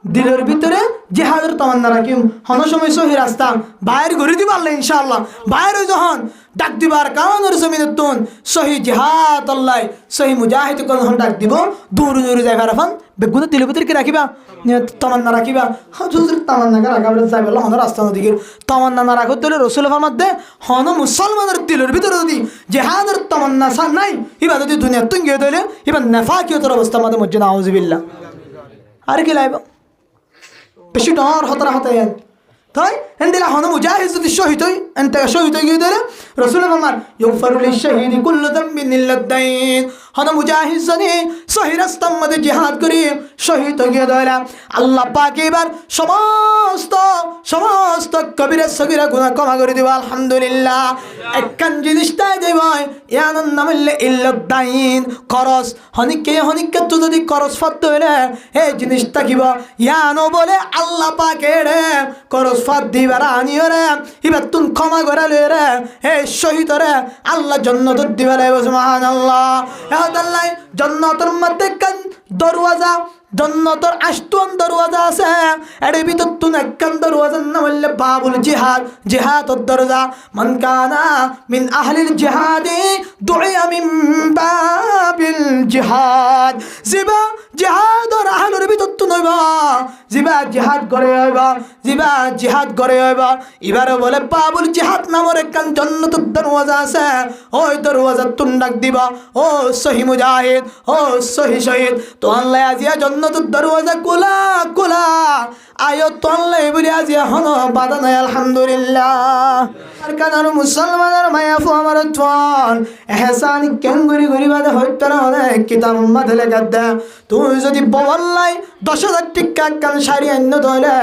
দিলের ভিতরে জিহাদের তামান্না রাখিম হন সময় সহি রাস্তা বাইরে ঘুরে দিবা আল্লাহ ইনশাআল্লাহ বাইরে যখন ডাক দিবার কারণের জমিনে তুন সহি জিহাদ আল্লাহ সহি মুজাহিদ কোন ডাক দিব দূর দূর জায়গা রাখান বেগুন দিলের ভিতরে কি রাখিবা তামান্না রাখিবা হুজুর তামান্না রাখা বলে যাইবে আল্লাহ হন রাস্তা নদীকে তামান্না না রাখো দিলে রসুলের মধ্যে হন মুসলমানের দিলের ভিতরে যদি জিহাদের তামান্না সান নাই এবার যদি দুনিয়া তুঙ্গি দিলে এবার নেফাকিয়তের অবস্থা আমাদের মধ্যে নাউজুবিল্লাহ আর কি লাইব বেশি ডর হতরা হতায় তাই এন্দিলা হন মুজাহিদ যদি শহীদ হই এন্তে শহীদ হয়ে গেলে রাসূল ফরমান ইগফারু লিশ-শাহীদি কুল্লু যামবিন ইল্লা-দাইন হন মুজাহিদ যদি সহি রাস্তার মধ্যে জিহাদ করি শহীদ হয়ে গেলে আল্লাহ পাক এবার সমস্ত সমস্ত কবিরা সগীরা গুনাহ ক্ষমা করে দিবা আলহামদুলিল্লাহ একখান জিনিসটাই দেব ইয়ানুন নামিল্লা ইল্লা-দাইন খরচ হনিকে তো যদি খরচ ফাত হইলে এই জিনিসটা কিবা ইয়ানো বলে আল্লাহ পাকের খরচ ফাত দিবার আনিও রে এবার তুন ক্ষমা করে লই রে হে শহীদ রে আল্লাহ জান্নাত দিবা রে সুবহানাল্লাহ আল্লাহ জান্নাতের মধ্যে কান দরওয়াজা জান্নাতের আষ্টন দরওয়াজা আছে এর ভিতর তুন একখান দরওয়াজার নাম হলো বাবুল জিহাদ জিহাদের দরজা মান কানা মিন আহলিল জিহাদি দুইয়া মিন বাবিল জিহাদ জিবা জিহাদর আহলের ভিতর তুন হইবা জিবা জিহাদ করে হইবা জিবা জিহাদ করে হইবা এবারে বলে বাবুল জিহাদ নামের একখান জান্নাতের দরওয়াজা আছে ওই দরওয়াজা তুন ডাক দিবা ও সহি মুজাহিদ ও সহি শহীদ তো আল্লাহ আজিয়া জান্নাতের দরওয়াজা খোলা খোলা আয়ো তো আল্লাহ বলি আজিয়া হনো বাধা নাই আলহামদুলিল্লাহ আর কানার মুসলমানের মায়া ফো আমার তোন এহসান কেন গরি গরি বাদে হইতো না অনেক কিতাব মধ্যে লেখা দে তুই যদি বললাই 10,000 টাকা কান শাড়ি আন্য ধরে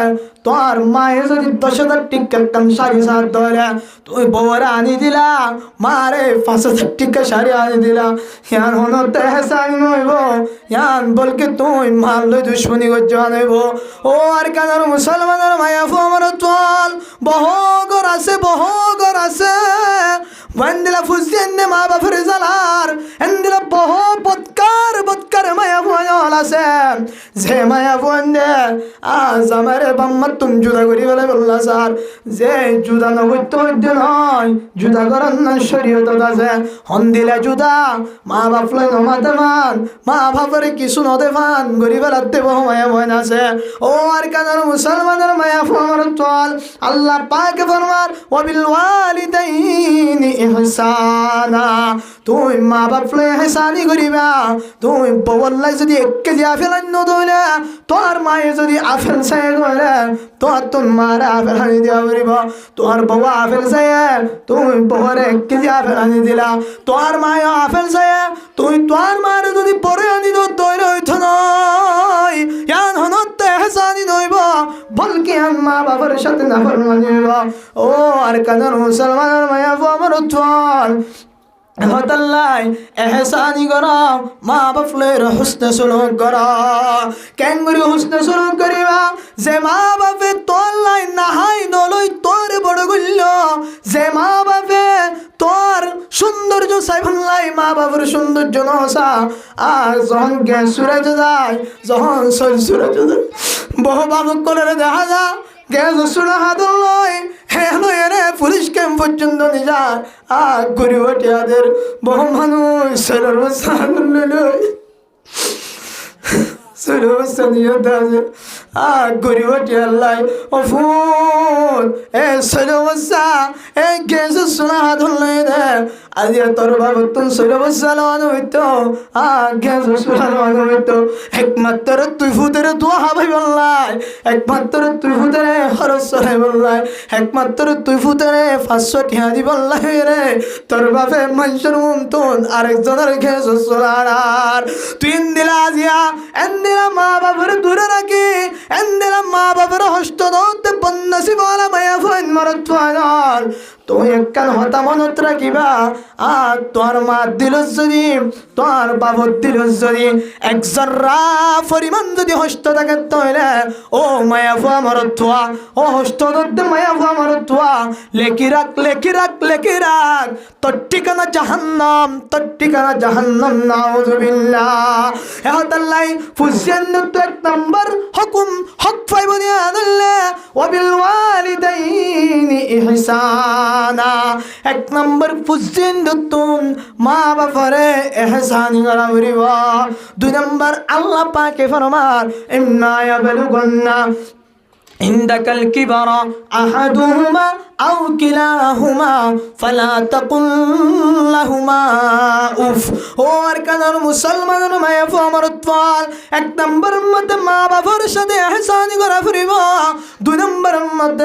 তোর মায়ে যদি 10,000 টাকা কান শাড়ি সার ধরে তুই বউরা আনি দিলা মারে 5,000 টাকা শাড়ি আনি দিলা ইয়ান হনো তে এহসান নইব ইয়ান বলকে তুই মাল লই দুশ্মনী গজ্জ আনইব ও আর কানার মুসলমানের মায়া ফো আমার তোন বহুগর আছে বন্দিলা ফুসিয়েন্নে মা বাপের জালার এন্দিলা বহু বৎকার মায়া ভয়ল আছে যে মায়া বন্দে আজ আমার বাম্মা তুম জুদা করি বলে বললা স্যার যে জুদা নগত্য নয় জুদা করার না শরীয়ত আছে হন্দিলা জুদা মা বাপ লই নমাতে মান মা বাপের কিছু নদে মান গরিব রাতে বহু মায়া ভয় আছে ও আর কানার মুসলমানের মায়া ফমর তোল আল্লাহ পাক ফরমার ওয়াবিল ওয়ালিদাইনি ইহসানা তুই মা বাপ লই ইহসানি করিবা তুই বল্লাই যদি 1 কেজি আপেল আন্য দইলে তোর মায়ে যদি আপেল চাই দইলে তোর মারে আপেল আনি দিয়া করিব তোর বাবা আপেল চাই তুই বহরে 1 কেজি আপেল আনি দিলা তোর মায়ে আপেল চাই তুই তোর মারে যদি পরে আনি দইলে হইতো নয় ইয়ান হনত ইহসানি নইব বলকি আন মা বাবার সাথে না ফরমানি হইব ও আর কানার মুসলমানের মায়া আমার উত্তর হতাল্লাই এহসানি করা মা বাপলের হুসনে সুলুক করা কেন করে হুসনে সুলুক করিবা যে মা বাপে তোল্লাই নাহাই নলই তোর বড় গুল্য যে মা বাপে তোর সৌন্দর্য সাইফুল্লাই মা বাবার সৌন্দর্য নসা আর যখন গ্যাস সুরাজ যায় যখন সল সুরাজ যায় বহু বাবক করে দেখা যা গ্যাস সুরা হাতল লয় হে পুলিশ ক্যাম্প পর্যন্ত নিজা আর গরিবটিয়াদের বহু মানুষ সর্বসান গরিবটিয়াল্লাই অফুন এ সর্বসা এ গ্যাস সুরা হাতল লয় দে আজ তোর বাবু তুম সর্বসা লানো হইতো আর গ্যাস সুরা লানো হইতো একমাত্র তুই ফুতেরে দোয়া হাবাই বললাই একমাত্র তুই ফুতেরে খরচ সরাই বললাই একমাত্র তুই ফুতেরে 500 টাকা দি বললাই রে তোর বাপে মানুষের মন্তন আরেকজনের গ্যাস সুরার তুই দিলা আজিয়া এন্দিলা মা বাবার দূরে রাখি এন্দিলা মা বাবার হস্ত দতে বন্নসি বলা মায়া ফোন মারত ফানাল তুই একখান হতা মনত রাখিবা আর তোর মা দিল যদি তোর বাবর দিল যদি একজরা পরিমাণ যদি হস্ত থাকে তাহলে ও মায়া ফুয়া মরতুয়া ও হস্ত দদ্দে মায়া ফুয়া মরতুয়া লেখি রাখ তোর ঠিকানা জাহান্নাম নাউযুবিল্লাহ এহতাল্লাই ফুজিয়ান তো এক নম্বর হুকুম হক ফাইব দিয়াল্লাহ ওয়া বিল ওয়ালিদাইনি ইহসানা এক নম্বর ফুজিয়ান তুন মা বাবারে ইহসান করা হইবা দুই নম্বর আল্লাহ পাকে ফরমান ইন্না ইয়াবলুগান্না عندك الكبر أحدهما أو كلاهما فلا تقل لهما أف और कदर मुसलमान में फमरत्वाल एक नंबर मत माँ बापर साथे एहसानी करा फरिबा दुई नंबर मत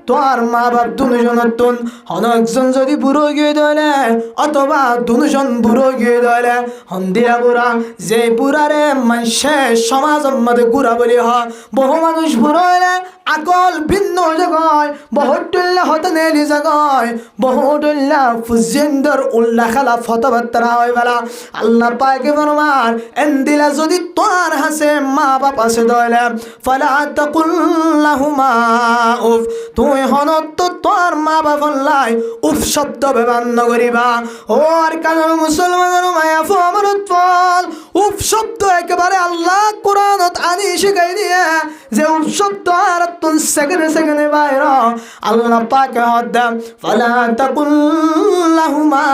তোর মা বাপ দুজনতুন হন একজন যদি বুড়ো গিয়ে দলে অথবা দুজন বুড়ো গিয়ে দলে হন্দিয়া বুড়া যে বুড়ারে মানুষে সমাজের মধ্যে গুড়া বলি হয় বহু মানুষ বুড়ো হলে আকল ভিন্ন জায়গায় বহুটুল্লা হতে নেলি জায়গায় বহুটুল্লা ফুজিন্দর উল্লাহ খালা ফতবাত্রা হয় বেলা আল্লাহ পাকে ফরমান এন্দিলা যদি তোর হাসে মা বাপ আছে দলে ফালা তাকুল লাহুমা উফ তুই হনত তোর মা বাপ লাই উফ শব্দ ব্যবহার নকরিবা ও আর কারণ মুসলমানের মায়া ফমরত ফল উফ শব্দ একেবারে আল্লাহ কোরআনত আনি শিখাই দিয়ে যে উফ শব্দ আর তুন সেকেন্ডে বাইর আল্লাহ পাকে হদ্দাম ফালা তাকুল লাহুমা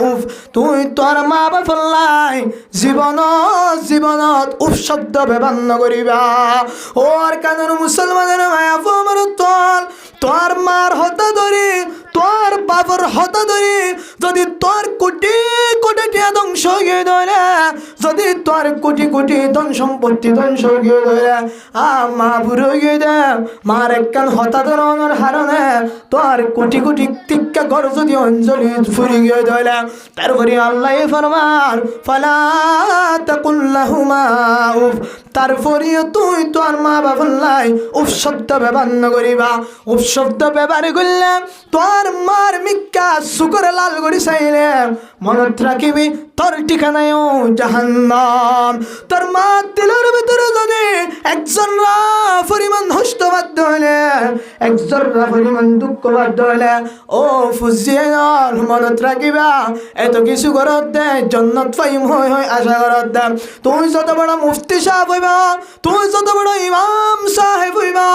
উফ তুই তোর মা বাপ লাই জীবনত উফ শব্দ ব্যবহার নকরিবা ও আর কারণ মুসলমানের মায়া ফমরত ফল তোর মার হতা ধরে তোর বাবার হতা ধরে যদি তোর কোটি কোটি টিয়া ধ্বংস গিয়ে ধরে যদি তোর কোটি কোটি ধন সম্পত্তি ধ্বংস গিয়ে ধরে মা বুড়ো গিয়ে দে মার একখান হতা ধরনের হারণে তোর কোটি কোটি টিক্কা ঘর যদি অঞ্জলি ফুরি গিয়ে ধরে তারপরে আল্লাহ ফরমান ফালা তাকুল লাহুমা উফ তারপরে তুই তোর মা বাবার লাই উফ শব্দ ব্যবহার নকরিবা উফ শব্দ ব্যবহার করলে তোর মার মিক্কা শুকরে লাল করি চাইলে মনত রাখিবি তোর ঠিকানায়ও জাহান্নাম তোর মা দিলের ভিতরে যদি একজন পরিমাণ হস্ত বাধ্য হইলে একজন পরিমাণ দুঃখ বাধ্য হইলে ও ফুজিয়ান মনত রাখিবা এত কিছু করত দে জন্নত ফাইম হই আশা করত দে তুই যত বড় মুফতি সাহেব হইবা তুই যত বড় ইমাম সাহেব হইবা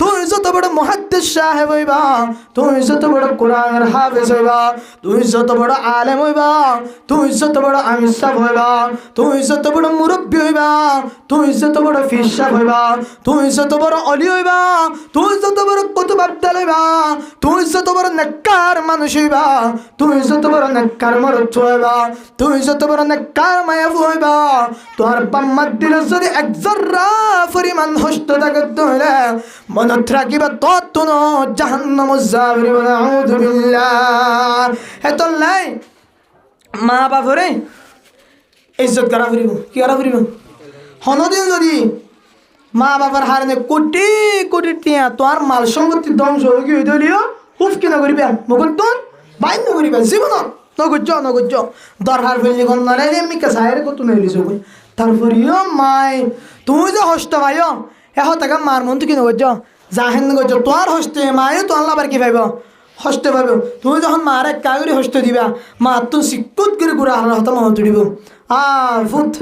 তুই যত বড় মুহাদ্দিস সাহেব হইবা তুই যত বড় কোরআনের হাফেজ হইবা তুই যত বড় আলেম হইবা তুই যত বড় আমির সাহেব হইবা তুই যত বড় মুরব্বী হইবা তুই যত বড় ফির সাহেব হইবা তুই যত বড় অলি হইবা তুই যত বড় কুতুব আবদাল হইবা তুই যত বড় নেককার মানুষ হইবা তুই যত বড় নেককার মরদ হইবা তুই যত বড় নেককার মায়া হইবা তোর বাম্মার দিলে যদি এক জর্রা পরিমাণ হস্ত থাকতে হইলে মনত রাখিবা তত জাহান্নাম যাবি নাউযু বিল্লাহ এত লাই মা বাপরে ইজ্জত করা ফুরিব কি করা ফুরিব হনদিন যদি মা বাবার হারনে কোটি কোটি টিয়া তোর মাল সম্পত্তি ধ্বংস হয়ে গিয়ে দিলিও হুফ কিনা করিবে মগতন বাইন করিবে জীবনত নগজ্জ দরহার ফেললি কোন নালাই মিকা সাহের কত নাইলি সব তারপরেও মাই তুই যে হস্ত ভাইও এহ টাকা মার মন তুই কি নগজ্জ জাহেন নগজ্জ তোর হস্তে মায়ে তো আল্লাহ বার কি ভাইব হস্তে পারবে তুমি যখন মার এক কাগরি হস্ত দিবা মা তো শিকুত করে গুড়া হারা হতো মন তুলিব ফুট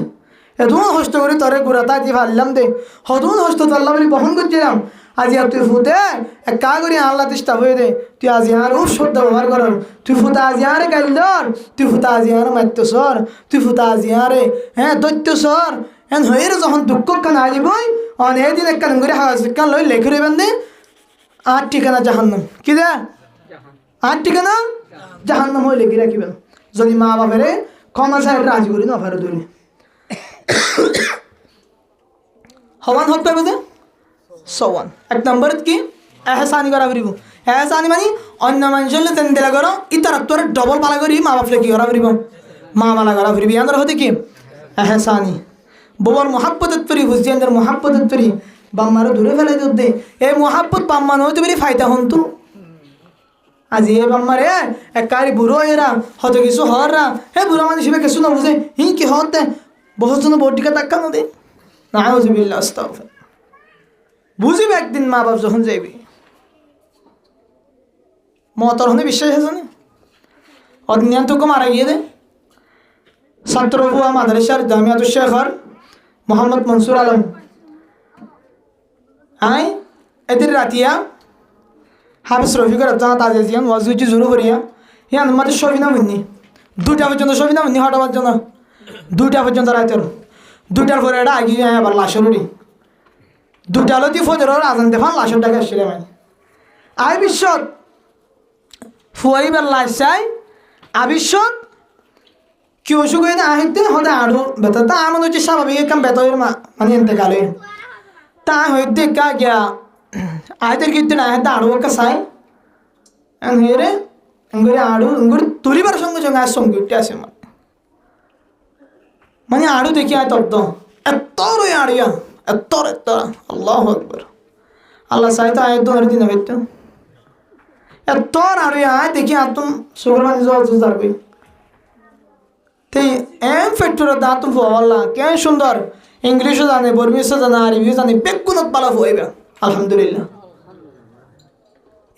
এদুন হস্ত করে তোরে গুড়া তাই দি ভাবলাম দে হদুন হস্ত তো আল্লাহ বলি বহন করছিলাম আজি আর তুই ফুটে এক কাগরি আল্লাহ তিষ্ঠা হয়ে দে তুই আজি আর উফ শব্দ ব্যবহার কর তুই ফুটা আজি আরে গাইল ধর তুই ফুটা আজি আর মাত্য সর তুই ফুটা আজি আরে হ্যাঁ দৈত্য সর এন হয়ে যখন দুঃখ কান আইবই অন এদিন এক কান করে হাওয়া কান লই লেখে রইবেন দে আর ঠিকানা জাহান্নাম কি দে আর ঠিকানা জাহান্নাম হয়ে লেখে রাখিবেন যদি মা বাপেরে ক্ষমা সাহেব রাজি করি না ফেরত ধরি হওয়ান হক পাইব দে সওয়ান এক নম্বরত কি এহসানি করা ফুরিব এহসানি মানে অন্য মানুষের তেন দিলা করো ইতার তোর ডবল পালা করি মা বাপরে কি করা ফুরিব মা মালা করা ফুরিবি আন্দার হতে কি এহসানি বউর মহাব্বতত ফরি হুজিয়ানদের মহাব্বতত ফরি বাম্মারও দূরে ফেলে দে এই মহাব্বত বাম্মা নইতে পারি ফায়দা হন্তু আজি এ বাম্মারে এক কারি বুড়ো এরা হয়তো কিছু হররা হে বুড়ো মানুষ হিসেবে কিছু না বুঝে হি কি হতে বহুত জন বটিকা টাক্কা নদী নাউজুবিল্লাহ আস্তাগফির বুঝিবে একদিন মা বাপ যখন যাইবি মতর হনে বিশ্বাস আছে না অজ্ঞান তো মারা গিয়ে দে ছাত্র হুয়া মাদ্রাসার জামিয়াতুল শেখর মোহাম্মদ মনসুর আলম আয় এদের রাতিয়া হাফিজ রফিকর জানা তাজে জিয়ান ওয়াজুজি জুরু করিয়া হিয়ান মাতে সবিনা মুন্নি 2টা পর্যন্ত সবিনা মুন্নি হঠাৎ জন্য 2টা পর্যন্ত রাতের 2টার পরে এটা আগিয়ে আবার লাশের উড়ি 2টা লতি ফজরের আজান দেফান লাশের ডাকে আসছিল মানে আয় বিশ্বত ফুয়াইবার লাশ চাই আবিশ্বত কি অসুখ হয়ে আহিতে হতে আড়ু বেতর তা আমার হচ্ছে স্বাভাবিক কাম বেতরের মানে এনতে গালে তা হইতে কা গিয়া আয়তের কীর্তি না আয়তে আড়ু একটা চাই হেরে এঙ্গুরি আড়ু এঙ্গুরি তুলিবার সঙ্গে সঙ্গে আর সঙ্গীতটি আছে মানে আড়ু দেখি আয় তব্দ এত রই আড়িয়া এত আল্লাহ আকবর আল্লাহ চাইতো আয় তো দিন হইতো এত আড়িয়া আয় দেখি আর তুমি শুক্রবার জল যাবে এম ফ্যাক্টরের দা তুমি আল্লাহ কে সুন্দর ইংলিশও জানে বর্মিশও জানে আরবিও জানে বেগুনত পালা হইবে আলহামদুলিল্লাহ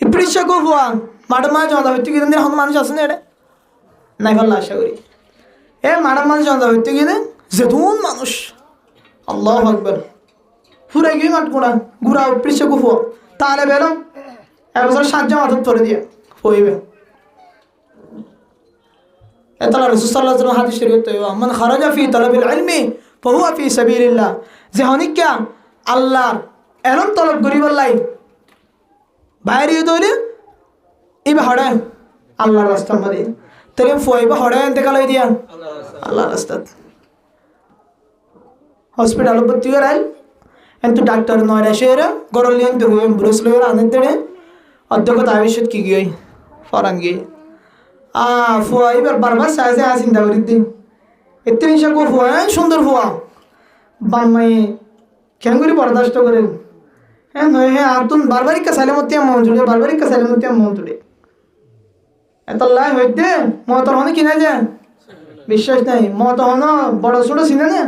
ইপ্রিশা গো হওয়া মাডাম মাঝে জমা হইতে গিয়ে এখন মানুষ আছে না এটা নাই ভালো আশা করি এ মাডাম মাঝে জমা হইতে গিয়ে যেতুন মানুষ আল্লাহ আকবর ফুরাই গিয়ে মাঠ গোড়া ঘুরা ইপ্রিশা গো হওয়া তাহলে বেরম একবছর 7 জামা হাতত পরে দিয়ে হইবে এতলা রাসূল সাল্লাল্লাহু আলাইহি ওয়াসাল্লাম হাদিস শরীফে মান খারাজা ফি তালাবিল ইলমি ফাহুয়া ফি সাবিলিল্লাহ যে হনিকা আল্লাহ এলম তলব করিবার লাই বাইরে দইলে ইবা হড়ে আল্লাহর রাস্তা মধ্যে তেরে ফয়বা হড়ে এনতে কালাই দিয়া আল্লাহর রাস্তা হসপিটাল ভর্তি করাই এন্ত ডাক্তার নয়রা শের গরলিয়ান তো হইম ব্রুসলের আনতে অধ্যক্ষ তাবিশত কি গই ফরান গই ফুয়া এবার বারবার সাইজে চিন্তা করি দিন এতে হিসাব ফুয়া সুন্দর ফুয়া বাম্মাই কেন করি বরদাস্ত করে হ্যাঁ নয় হ্যাঁ আর তুমি বারবারিক সাইলে মধ্যে মন জুড়ে বারবারিক সাইলের মধ্যে মন জুড়ে এত লাই হইতে মতর হনে কিনা যায় বিশ্বাস নাই মত হন বড় ছোট চিনে না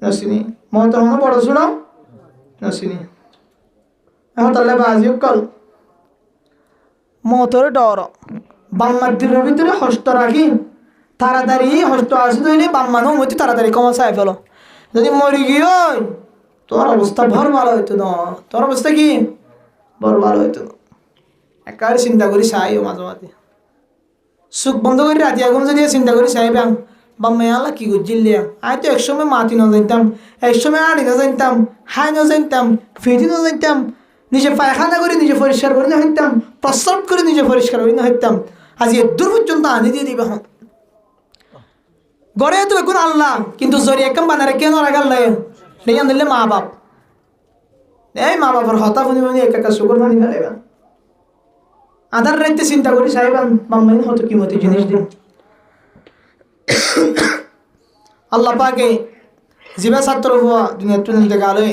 নচিনি মতর হন বড় ছোট নচিনি এখন তাহলে বাজি কল মতর ডর বাম্মার ভিতরে হস্ত রাখি তাড়াতাড়ি হস্ত আসে তৈরি বাম্মানও মধ্যে তাড়াতাড়ি কমা চাই ফেলো যদি মরি গিয়ে তোর অবস্থা ভর ভালো হইতো না তোর অবস্থা কি বড় ভালো হইতো না একার চিন্তা করি চাই মাঝে মাঝে চোখ বন্ধ করে রাতি আগুন যদি চিন্তা করি চাই ব্যাং বাম্মাই আল্লাহ কি করছিল আয় তো একসময় মাতি ন জানতাম একসময় আড়ি ন জানতাম হাই ন জানতাম ফিটি ন জানতাম নিজে পায়খানা করে নিজে পরিষ্কার করে না হইতাম প্রস্রাব করে নিজে পরিষ্কার করে না হইতাম আজ দূর পর্যন্ত আনি দিয়ে দিবা হ্যাঁ গড়ে তো এখন আল্লাহ কিন্তু জরি একম বানারে কেন রাগাল নাই লেগে দিলে মা বাপ এই মা বাবার হতা শুনি শুনি একা শুকর মানি ফেলাইবা আধার রাইতে চিন্তা করি সাহেবান মাম্মাইন হতো কিমতি জিনিস দিন আল্লাহ পাকে জিবা ছাত্র হওয়া দুনিয়া তুলে নিতে গেলে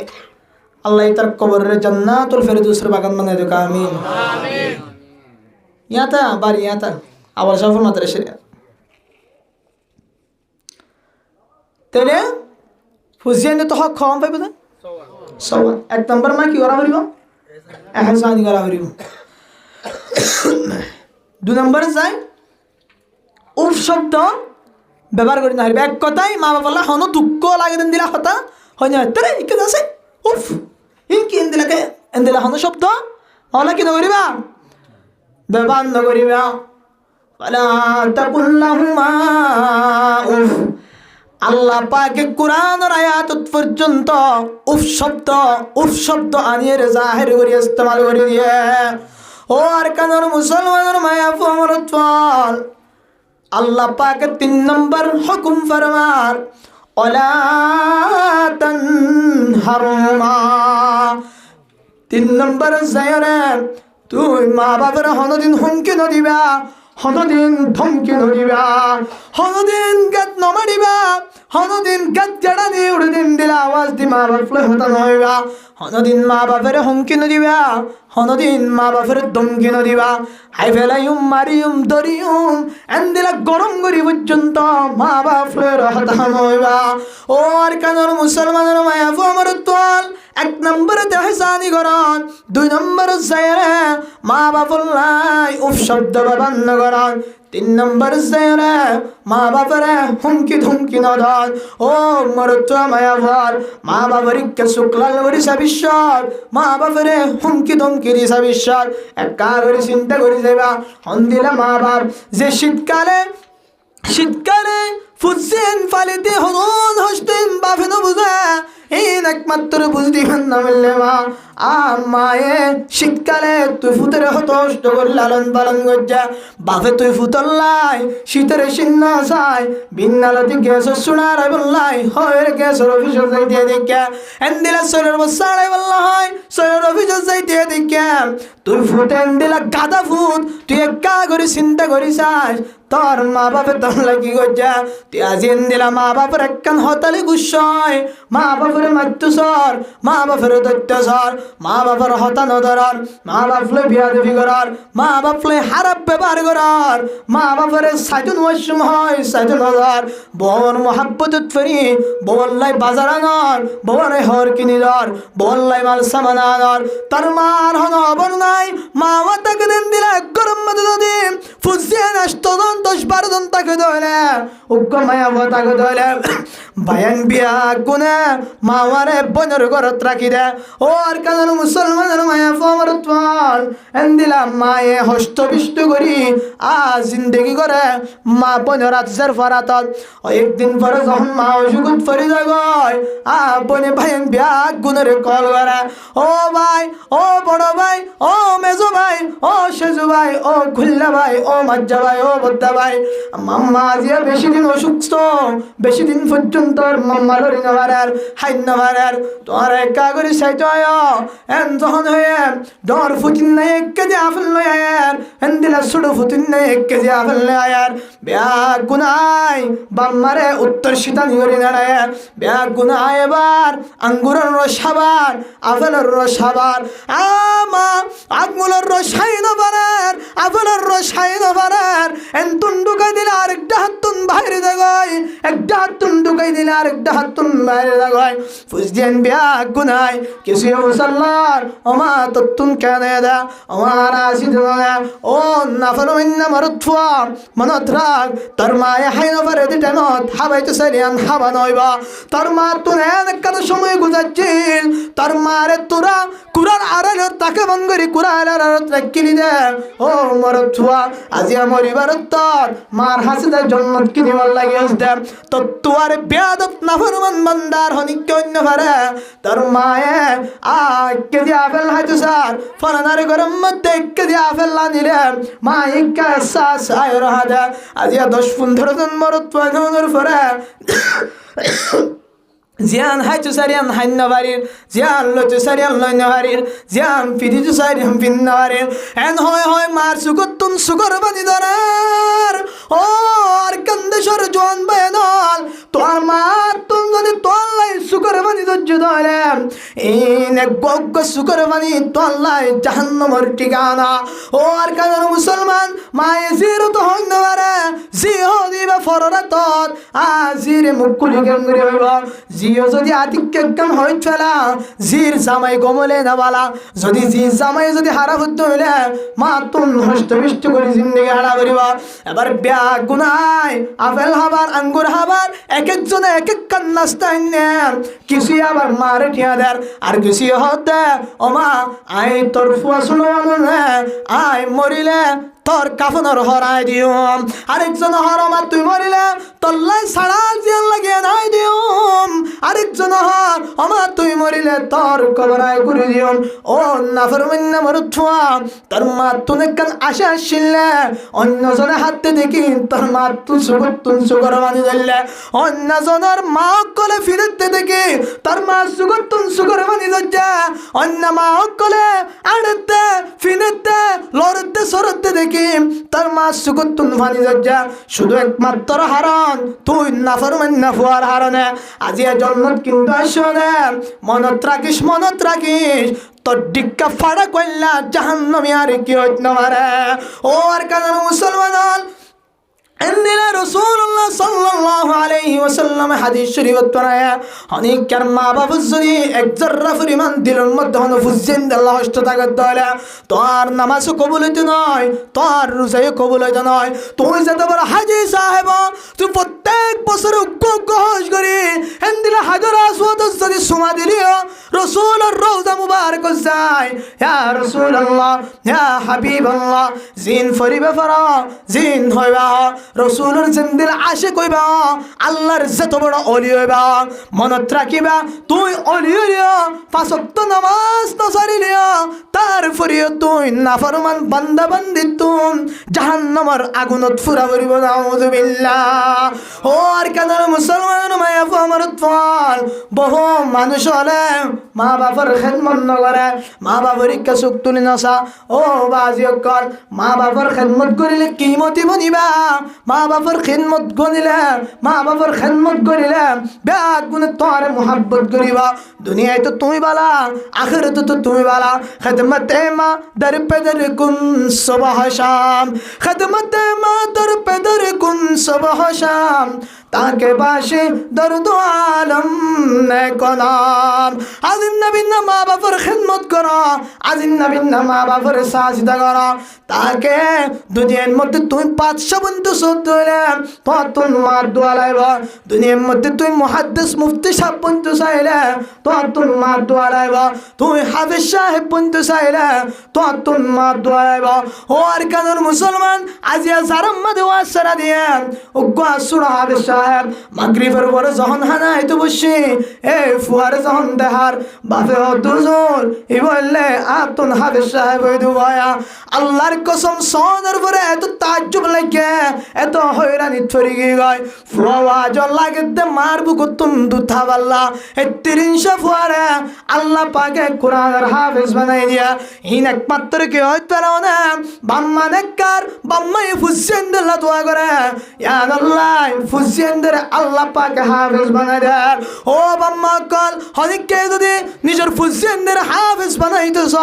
আল্লাহ তার কবরের জান্নাতুল ফেরদৌসের বাগান বানাই দেখ আমিন ইয়াতা বাড়ি ইয়াতা আবার সফর মাত্রা সেরে তাহলে ফুজিয়ানে তো হক খাওয়ান পাইব না সবাই 1 নম্বর মা কি করা হইব এহসান করা হইব 2 নম্বরে যাই উফ শব্দ ব্যবহার করি না হইবে এক কথাই মা বাবা হন দুঃখ লাগে দেন দিলা হতা হয় না তারে ইকে আছে উফ ইনকি এন্দিলাকে এন্দিলা হন শব্দ হলা কি করিবা ব্যবহার না করিবা ওয়ালা তাকুল্লাহুমা উফ আল্লাহ পাকে কোরআনের আয়াত পর্যন্ত উফ শব্দ আনিয়ে জাহির করে ইস্তেমাল করে দিয়ে ও আর কানের মুসলমানের মায়া ফমরতওয়াল আল্লাহ পাকে 3 নম্বর হুকুম ফরমার ওয়ালা তানহারুমা 3 নম্বর জায়রে তুই মা বাবার হনদিন হুমকি নদিবা হনদিন ধমকি নদিবা হনদিন গাত নমারিবা হনদিন গাজ্জাড়া দিয়ে উড়ে দিন দিলা আওয়াজ দি মা বাপ ফলে হতা নইবা হনদিন মা বাপের হুমকি নদিবা হনদিন মা বাপের দমকি নদিবা হাই ফেলাইম মারিম দরিম এন্দিলা গরম করি পর্যন্ত মা বাপ ফলে হতা নইবা ও আর কানর মুসলমানের মায়া আমার তোয়াল এক নম্বরে তেহসানি গরন দুই নম্বর জায়রে মা বাপর লাই উফ শব্দ বাবান্ন গরন তিন নম্বর জায়রে মা বাপরে হুমকি ধুমকি নদন ও মরত্ব মায়া ভর মা বাবার ইকে শুক্লাল করি সাবিশ্বর মা বাপরে হুমকি ধুমকি দি সাবিশ্বর একা করে চিন্তা করি যাইবা হন্দিলা মা বাপ যে শীতকালে ফুটছেন ফালিতে হনুন হস্তেন বাফে বুঝা এই একমাত্র বুঝতে না মিললে মা মায়ে শীতকালে তুই ফুতের হতষ্ট করে লালন পালন করছা বাপে তুই ফুতল্লাই শীতের সিন্ন চাই বিন্নালতি গ্যাস শোনার বললাই হয় গ্যাসের অফিসে যাইতে দেখা এন্দিলা শরীর বসাড়াই বললা হয় শরীর অফিসে যাইতে দেখা তুই ফুটে এন্দিলা গাদা ফুট তুই একা করে চিন্তা করিস তোর মা বাপে তোর লাগি গজা তুই আজি এন্দিলা মা বাপের একখান হতালি গুসয় মা বাপের মাত্যুসর মা বাপের দৈত্যসর মা বাপের হতানো ধরার মা বাপলে বিয়া দেবী করার মা বাপলে হারাপ ব্যবহার করার মা বাপের সাইতুন ওয়াসুম হয় সাইতুন হাজার বন মহাব্বত ফেরি বল্লাই বাজার আনর বনে হর কিনি দর বল্লাই মাল সামান আনর তার মার হন অবর নাই মা মাতাকে দেন দিলা গরম মতো যদি ফুসিয়ে নষ্ট 10-12 জন তাকে ধরে উগ্র মায়া তাকে ধরে বায়ান বিয়া গুনে মাওয়ারে বনের ঘরত রাখি দে ও আর কারণ মুসলমানের মায়া ফমর তোয়াল এন্দিলা মায়ে হস্তবিষ্ট করি জিন্দগি করে মা বনের রাজ্যের ফরাতত একদিন পরে যখন মা অসুখত ফরি যায় বনে বায়ান বিয়া গুনের কল করে ও ভাই ও বড় ভাই ও মেজো ভাই ও সেজু ভাই ও খুল্লা ভাই ও মাজ্জা ভাই ও বদ্দা ভাই মাম্মা আজিয়া বেশি দিন অসুস্থ বেশি দিন পর্যন্ত মাম্মা লড়ি নভারার হাইন নভারার তোর একা করে সাইতো আয় এন যখন হয়ে ডর ফুটিন নাই 1 কেজি আপেল লই আয়ার এন দিলা সুড়ো ফুটিন নাই 1 কেজি আপেল লই আয়ার ব্যাগ গুনাই বাম্মারে উত্তর শীতানি করে নাড়ায় ব্যাগ গুনাই এবার আঙ্গুরের রস খাবার আপেলের রস খাবার আমা আঙ্গুরের রস খাই নভারার আপেলের রস খাই নভারার এন তুন্ডুকাই দিলে আরেকটা হাত তুন বাইরে দেয় একটা হাত তুন্ডুকাই দিলে আরেকটা হাত তুন বাইরে দেয় ফুসদিয়ান ব্যাগ গুনাই কিছু মুসল্লার ওমা তত্তুন কেনে দে আমার আসি দে ও নাফরমিন্না মরুৎফা মনত রাখ তোর মায়ে হাইন পারে দিতে নত হাবাইতে সারিয়ান হাবা নইবা তোর মা তুন একটা সময় গুজাচ্ছিল তোর মারে তোরা কুরার আড়ালে তাকে বন করি কুরার আড়ালত রাখিলি দে ও মরুৎফা আজি আমার তোর মার হাসিদের জন্নত কিনিবার লাগে দে তো তোর বেয়াদত নাফরমান বান্দার হনিক অন্য পারে তোর মায়ে 1 কেজি আপেল হাইতো স্যার ফলানার গরম মধ্যে 1 কেজি আপেল না নিলে মা ইকা সাস আয় রহাদা আজি 10-15 জন মরত পাগনের পরে জিয়ান হাইতো সারিয়ান হাইন বাড়ির জিয়ান লইতো সারিয়ান লইন বাড়ির জিয়ান ফিদিতো সারিয়ান ফিন বাড়ির এন হয় মার সুগতুন সুগর বানি দরার ও আর কন্দেশর জোয়ান বায়নল তোর মা তুন যদি তোর লাই সুগর বানি দজ্জ ধরে ইন গগ সুগর বানি তোর লাই জাহান্নামের ঠিকানা ও আর কারণ মুসলমান মায়ে জিরো তো হইন বারে জি হদিবা ফররাতত আজিরে মুকুলি গঙ্গরে হইব জিও যদি আতিক্যম হয়ে ফেলা জির জামাই গমলে না বালা যদি জির জামাই যদি হারা হতে হইলে মা তুন হষ্টবিষ্ট করে জিন্দগি হারা করিব এবার ব্যাগ গুনাই আপেল হাবার আঙ্গুর হাবার এক একজনে এক এক নাস্তা এনে কিছু আবার মারে ঠিয়া দেয় আর কিছু হতে ও মা আই তোর ফুয়া শুনো আই মরিলে তোর কাফনের হরাই দিওম আরেকজন হরমা তুই মরিলে তোল্লাই সাড়া জিয়ান লাগিয়ে নাই দিওম আরেকজন হর অমা তুই মরিলে তোর কবরাই করে দিওম ও নাফরমান্না মরুথুয়া তোর মা তুনে কান আশা আসিলে অন্যজনে হাতে দেখি তোর মা তুন সুগর বানি দিলে অন্যজনের মা কলে ফিরতে দেখি তোর মা সুগর বানি দজ্জা অন্য মা সকলে আড়তে ফিনেতে লড়তে সরতে দেখি তার মা সুগতুন ভানি যজ্জা শুধু একমাত্র হারণ তুই নাফরমান নাফুয়ার হারণে আজি জন্মত কিন্তু আসনে মনত রাখিস তোর ডিক্কা ফাড়া কইলা জাহান্নামী আর কি হইত না মারে ও আর কারণ মুসলমান عندنا رسول الله صلى الله عليه وسلم حديث شريف الترايا هنيك كان ما بفزني اكثر فريمان دل المدهن فزين الله اشتاق الدولة طار نماز قبول تناي طار روزه قبول تناي تو إذا تبر حاجي صاحبا تو فتاك بصر وقوش قري عندنا حجر أسود الزدي سما دليا رسول الروضة مبارك الزاي يا رسول الله يا حبيب الله زين فريب فرا زين هوا রসুলের জিন্দির আশিক হইবা আল্লাহর যত বড় ওলি হইবা মনত রাখিবা তুই ওলি হইয়া পাঁচ ওয়াক্ত নামাজ নসারিলিয়া তারপরে তুই নাফরমান বান্দা বান্দি তুই জাহান্নামের আগুনত ফুরা করিব নাউযু বিল্লাহ ও আর কাদের মুসলমান মায়া আমার ফল বহু মানুষ হলে মা বাবার খেদমত নকরে মা বাবার ইচ্ছা চোখ তুলি নচা ও বাজি অকল মা বাবার খেদমত করিলে কি মতি বনিবা মা বাবার খিদমত গনিলে মা বাবার খিদমত করিলে বেয়াক গুণে তোর মোহাব্বত করিবা দুনিয়ায় তো তুমি বালা আখিরাতে তো তুমি বালা খিদমতে মা দর পে দর কুন সুবহ শাম খিদমতে মা দর পে দর কুন সুবহ শাম তাকে বাসে দর্দ আলম নে কনাম আজিন নবীন মা বাবার খিদমত করো আজিন নবীন মা বাবার সাজদা করো তাকে দুনিয়ার মধ্যে তুই 500 বন্ধু সত্তরে তোর মার দোয়া লাইব দুনিয়ার মধ্যে তুই মুহাদ্দিস মুফতি সাহেব বন্ধু চাইলে তোর মার দোয়া লাইব তুই হাফেজ সাহেব বন্ধু চাইলে তোর মার দোয়া লাইব ও আর কানুর মুসলমান আজিয়া জারাম মধ্যে ওয়াসরা দিয়ে উগ্গা সুরা হাফেজ সাহেব মাগরিবের পরে যখন হানায় তো বসে এ ফুয়ারে যখন দেহার বাপে দুজোর ই বললে আতুন হাফেজ সাহেব ওই দুয়া আল্লাহর কসম সোনার পরে এত তাজ্জুব লাগে এত হয়রানি ছড়ি গয় ফুয়া জল লাগে দে মারবু কুতুম দুথা বাল্লা এ 300 ফুয়ারে আল্লাহ পাকে কোরআনের হাফেজ বানাই দিয়া হিন একমাত্র কি হইতো না বাম্মা নেককার বাম্মাই ফুসেন্দাল্লাহ দোয়া করে ইয়া আল্লাহ ফুসেন্দার আল্লাহ পাকে হাফেজ বানাই দেয় ও বাম্মা কল হনিকে যদি নিজের ফুসেন্দার হাফেজ বানাইতেছ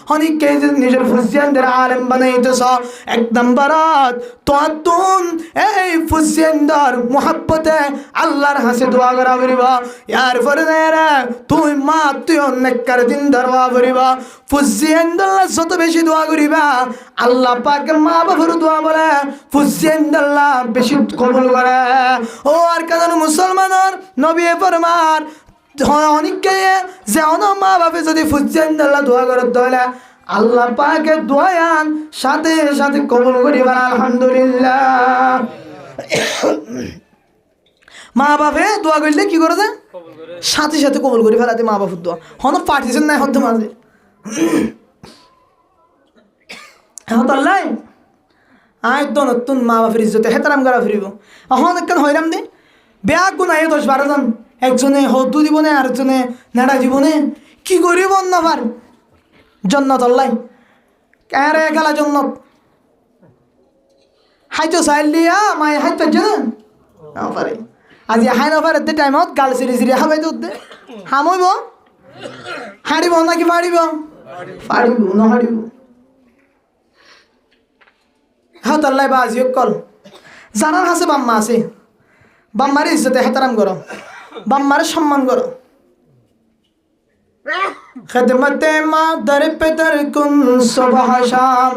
হনিকে যদি নিজের ফুসেন্দার আলেম বানাইতেছ এক নম্বরত তোতুন এই ফুসেন্দার মোহাব্বতে আল্লাহর হাসে দোয়া করা করিবা ইয়ার ফরনেরা তুই মা তুই নেককার দিন দরওয়া করিবা ফুসেন্দাল্লাহ যত বেশি দোয়া করিবা আল্লাহ পাকের মা বাবার দোয়া বলে ফুসেন্দাল্লাহ বেশি কবুল করে ও আর কারণ মুসলমানের নবী ফরমান অনেকে যে মা বাপে যদি ফুসেন্দাল্লাহ দোয়া করে তাহলে আল্লাহ পাকের দোয়ান সাথে সাথে কবুল করিবা আলহামদুলিল্লাহ মা বাপে দোয়া করলে কি করে দেয় সাথে সাথে কবুল করি ফেলাতে মা বাপুর দোয়া হন পাঠিয়েছেন না এখন তো মাঝে এখন তো আল্লাহ আয় তো নতুন মা বাপের ইজ্জতে হেতারাম করা ফিরিব এখন একখান হইলাম দে বেয়া গুণ আয় 10-12 জন একজনে হদ্দু জীবনে আরেকজনে নেড়া জীবনে কি করিব না পার জন্নত আল্লাহ কারে খেলা জন্নত হাইতো চাইল দিয়া মাই হাইতো জানেন না পারে আজি হাই না পারে টাইমত গাল সিরি সিরি হাবাই তো হামইব হারিব নাকি পারিব পারিব না হারিব হ্যাঁ আল্লাহ বা আজিও কল জানার হাসে বাম্মা আছে বাম্মার ইজ্জতে হেতারাম করো বাম্মার সম্মান করো খেদমতে মা দর পে দর কুন সুবহ শাম